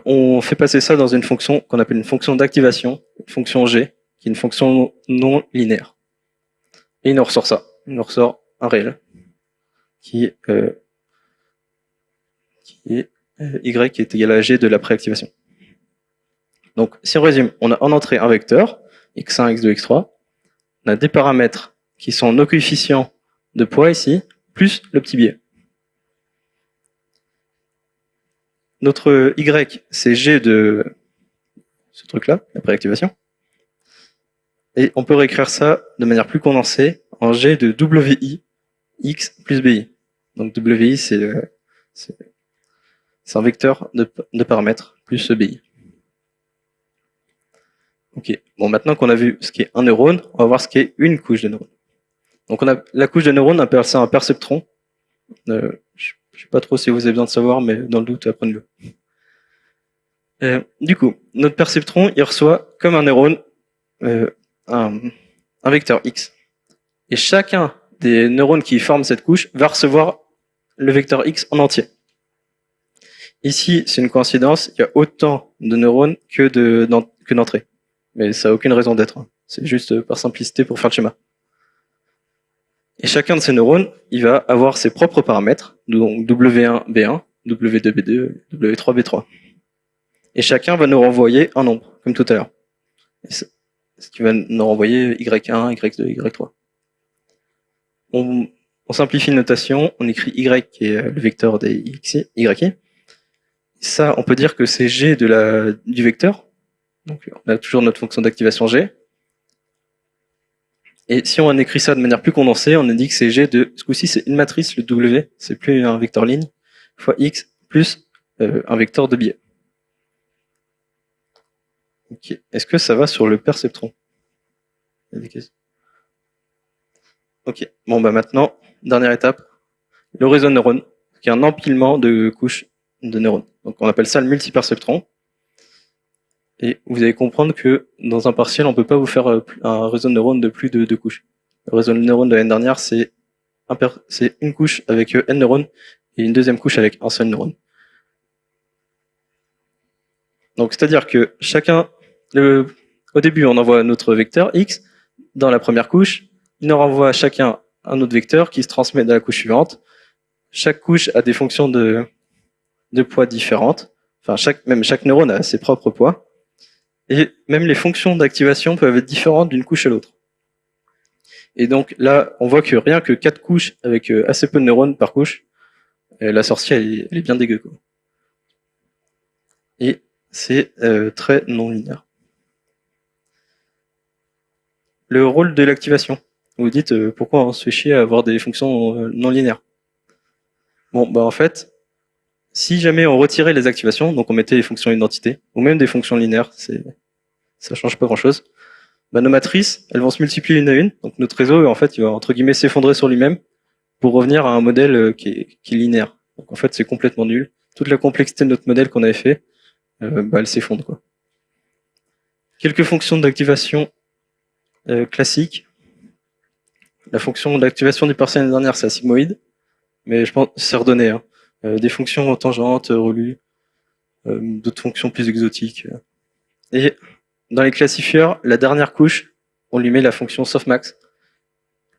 on fait passer ça dans une fonction qu'on appelle une fonction d'activation, une fonction G, qui est une fonction non linéaire. Et il nous ressort ça, il nous ressort un réel, qui est Y qui est égal à G de la préactivation. Donc si on résume, on a en entrée un vecteur, x1, x2, x3, on a des paramètres qui sont nos coefficients de poids ici, plus le petit biais. Notre Y, c'est G de ce truc-là, la préactivation. Et on peut réécrire ça de manière plus condensée en G de WI, X plus BI. Donc WI, c'est un vecteur de paramètres plus BI. Ok, bon, maintenant qu'on a vu ce qu'est un neurone, on va voir ce qu'est une couche de neurones. Donc on a la couche de neurones, on appelle ça un perceptron. Je ne sais pas trop si vous avez besoin de savoir, mais dans le doute, apprenez-le. Du coup, notre perceptron, il reçoit comme un neurone un vecteur X. Et chacun des neurones qui forment cette couche va recevoir le vecteur X en entier. Ici, c'est une coïncidence, il y a autant de neurones que d'entrées. Mais ça n'a aucune raison d'être. C'est juste par simplicité pour faire le schéma. Et chacun de ces neurones, il va avoir ses propres paramètres, donc W1, B1, W2, B2, W3, B3. Et chacun va nous renvoyer un nombre, comme tout à l'heure. Ce qui va nous renvoyer Y1, Y2, Y3. On simplifie une notation, on écrit Y qui est le vecteur des YI. Ça, on peut dire que c'est G du vecteur. Donc on a toujours notre fonction d'activation G. Et si on écrit ça de manière plus condensée, on indique que c'est G de, ce coup-ci c'est une matrice, le W, c'est plus un vecteur ligne, fois X plus un vecteur de biais. Ok. Est-ce que ça va sur le perceptron? Il y a des questions? Ok. Bon, bah maintenant, dernière étape, le réseau de neurones, qui est un empilement de couches de neurones. Donc on appelle ça le multiperceptron. Et vous allez comprendre que dans un partiel, on peut pas vous faire un réseau de neurones de plus de 2 couches. Le réseau de neurones de l'année dernière, c'est une couche avec n neurones et une deuxième couche avec un seul neurone. Donc c'est-à-dire que au début, on envoie notre vecteur X dans la première couche, il nous renvoie chacun un autre vecteur qui se transmet dans la couche suivante. Chaque couche a des fonctions de poids différentes. Enfin, chaque neurone a ses propres poids. Et même les fonctions d'activation peuvent être différentes d'une couche à l'autre. Et donc là, on voit que rien que 4 couches avec assez peu de neurones par couche, la sortie elle est bien dégueu, quoi. Et c'est très non linéaire. Le rôle de l'activation. Vous dites pourquoi on se fait chier à avoir des fonctions non linéaires. Bon, bah en fait, si jamais on retirait les activations, donc on mettait les fonctions identité, ou même des fonctions linéaires, ça change pas grand-chose, bah nos matrices, elles vont se multiplier une à une, donc notre réseau, en fait, il va entre guillemets s'effondrer sur lui-même pour revenir à un modèle qui est linéaire. Donc en fait, c'est complètement nul. Toute la complexité de notre modèle qu'on avait fait, bah elle s'effondre, quoi. Quelques fonctions d'activation classiques. La fonction d'activation du partiel l'année dernière, c'est la sigmoïde, mais je pense que c'est redonné. Hein. Des fonctions tangentes, relues, d'autres fonctions plus exotiques. Et dans les classifieurs, la dernière couche, on lui met la fonction softmax.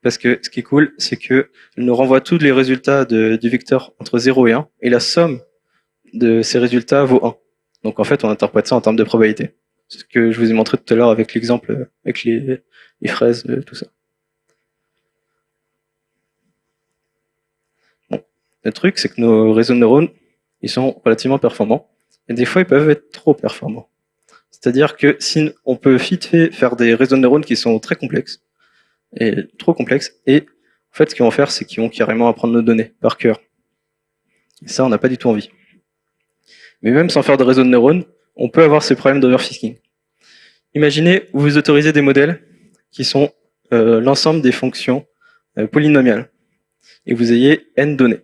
Parce que ce qui est cool, c'est que elle nous renvoie tous les résultats du vecteur entre 0 et 1, et la somme de ces résultats vaut 1. Donc en fait, on interprète ça en termes de probabilité. C'est ce que je vous ai montré tout à l'heure avec l'exemple, avec les fraises, tout ça. Bon. Le truc, c'est que nos réseaux de neurones, ils sont relativement performants. Et des fois, ils peuvent être trop performants. C'est-à-dire que si on peut vite fait faire des réseaux de neurones qui sont très complexes, et trop complexes, et En fait, ce qu'ils vont faire, c'est qu'ils vont carrément apprendre nos données par cœur. Et ça, on n'a pas du tout envie. Mais même sans faire de réseau de neurones, on peut avoir ces problèmes d'overfitting. Imaginez, vous autorisez des modèles qui sont l'ensemble des fonctions polynomiales et vous ayez n données.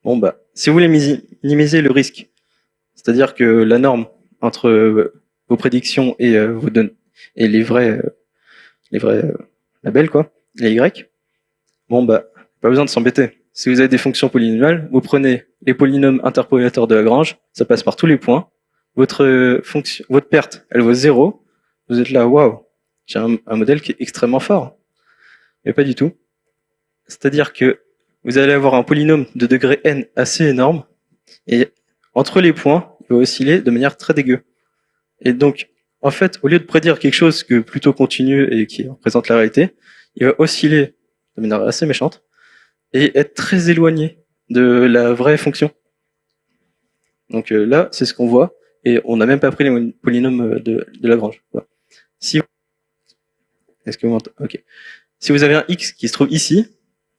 Bon, bah, si vous voulez minimiser le risque, c'est-à-dire que la norme entre vos prédictions et vos données et les vrais labels, quoi, les Y, bon, bah, pas besoin de s'embêter. Si vous avez des fonctions polynomiales, vous prenez les polynômes interpolateurs de Lagrange, ça passe par tous les points. Votre perte, elle vaut 0. Vous êtes là, waouh, j'ai un modèle qui est extrêmement fort. Mais pas du tout. C'est-à-dire que vous allez avoir un polynôme de degré n assez énorme, et entre les points, il va osciller de manière très dégueu. Et donc, en fait, au lieu de prédire quelque chose que plutôt continu et qui représente la réalité, il va osciller de manière assez méchante et être très éloigné de la vraie fonction. Donc là, c'est ce qu'on voit, et on n'a même pas pris les polynômes de Lagrange. Si est-ce que vous m'entendez ? Ok. Si vous avez un x qui se trouve ici,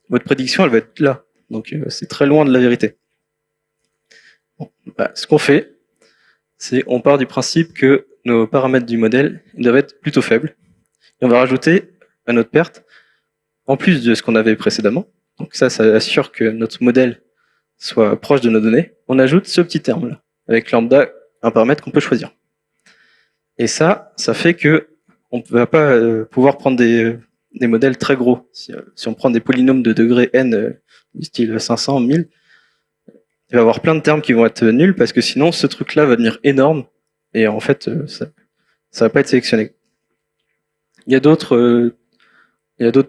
votre prédiction, elle va être là. Donc, c'est très loin de la vérité. Bon, bah, ce qu'on fait, c'est on part du principe que nos paramètres du modèle doivent être plutôt faibles. Et on va rajouter à notre perte, en plus de ce qu'on avait précédemment, donc ça assure que notre modèle soit proche de nos données, on ajoute ce petit terme-là, avec lambda, un paramètre qu'on peut choisir. Et ça fait que on ne va pas pouvoir prendre des modèles très gros. Si on prend des polynômes de degré n du style 500, 1000, il va y avoir plein de termes qui vont être nuls parce que sinon ce truc-là va devenir énorme et en fait ça va pas être sélectionné. Il y a d'autres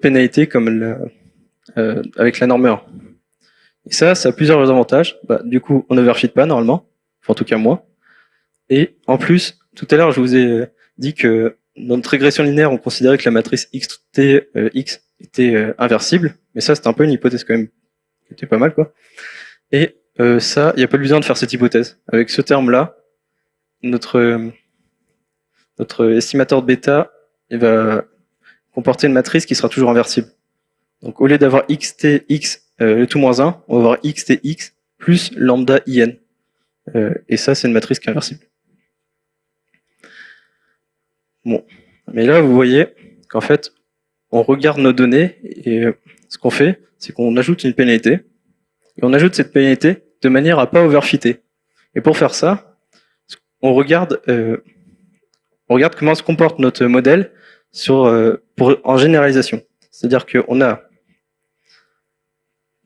pénalités comme avec la norme 1. Et ça a plusieurs avantages. Bah, du coup, on n'overfit pas normalement, enfin, en tout cas moi. Et en plus, tout à l'heure, je vous ai dit que dans notre régression linéaire, on considérait que la matrice x était inversible, mais ça, c'était un peu une hypothèse quand même qui était pas mal, quoi. Et ça, il n'y a pas besoin de faire cette hypothèse. Avec ce terme-là, notre estimateur de bêta, il va comporter une matrice qui sera toujours inversible. Donc au lieu d'avoir xt x le tout moins 1, on va avoir xt x plus lambda in. Et ça, c'est une matrice qui est inversible. Bon, mais là, vous voyez qu'en fait, on regarde nos données et ce qu'on fait, c'est qu'on ajoute une pénalité. Et on ajoute cette pénalité de manière à pas overfitter. Et pour faire ça, on regarde comment se comporte notre modèle en généralisation. C'est-à-dire qu'on a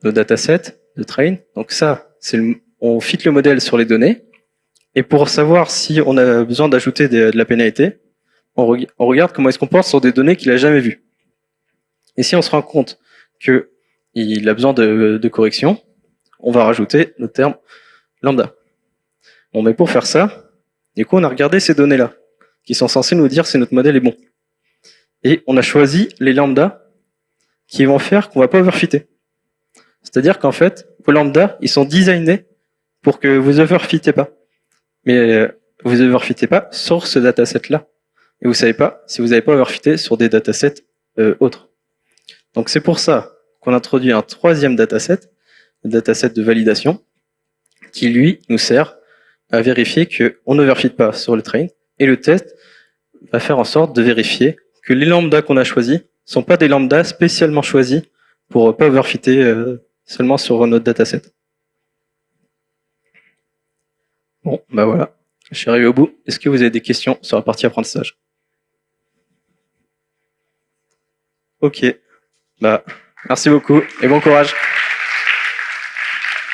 nos datasets de train. Donc ça, on fit le modèle sur les données. Et pour savoir si on a besoin d'ajouter de la pénalité, on regarde comment il se comporte sur des données qu'il a jamais vues. Et si on se rend compte qu'il a besoin de correction, on va rajouter le terme lambda. Bon, mais pour faire ça, du coup, on a regardé ces données-là, qui sont censées nous dire si notre modèle est bon. Et on a choisi les lambdas qui vont faire qu'on va pas overfitter. C'est-à-dire qu'en fait, vos lambdas, ils sont designés pour que vous overfittez pas. Mais vous overfittez pas sur ce dataset-là. Et vous savez pas si vous n'avez pas overfité sur des datasets autres. Donc c'est pour ça qu'on introduit un troisième dataset, le dataset de validation, qui lui nous sert à vérifier qu'on n'overfit pas sur le train. Et le test va faire en sorte de vérifier que les lambdas qu'on a choisis sont pas des lambdas spécialement choisis pour pas overfitter seulement sur notre dataset. Bon, bah voilà, je suis arrivé au bout. Est-ce que vous avez des questions sur la partie apprentissage ? Ok, bah merci beaucoup et bon courage.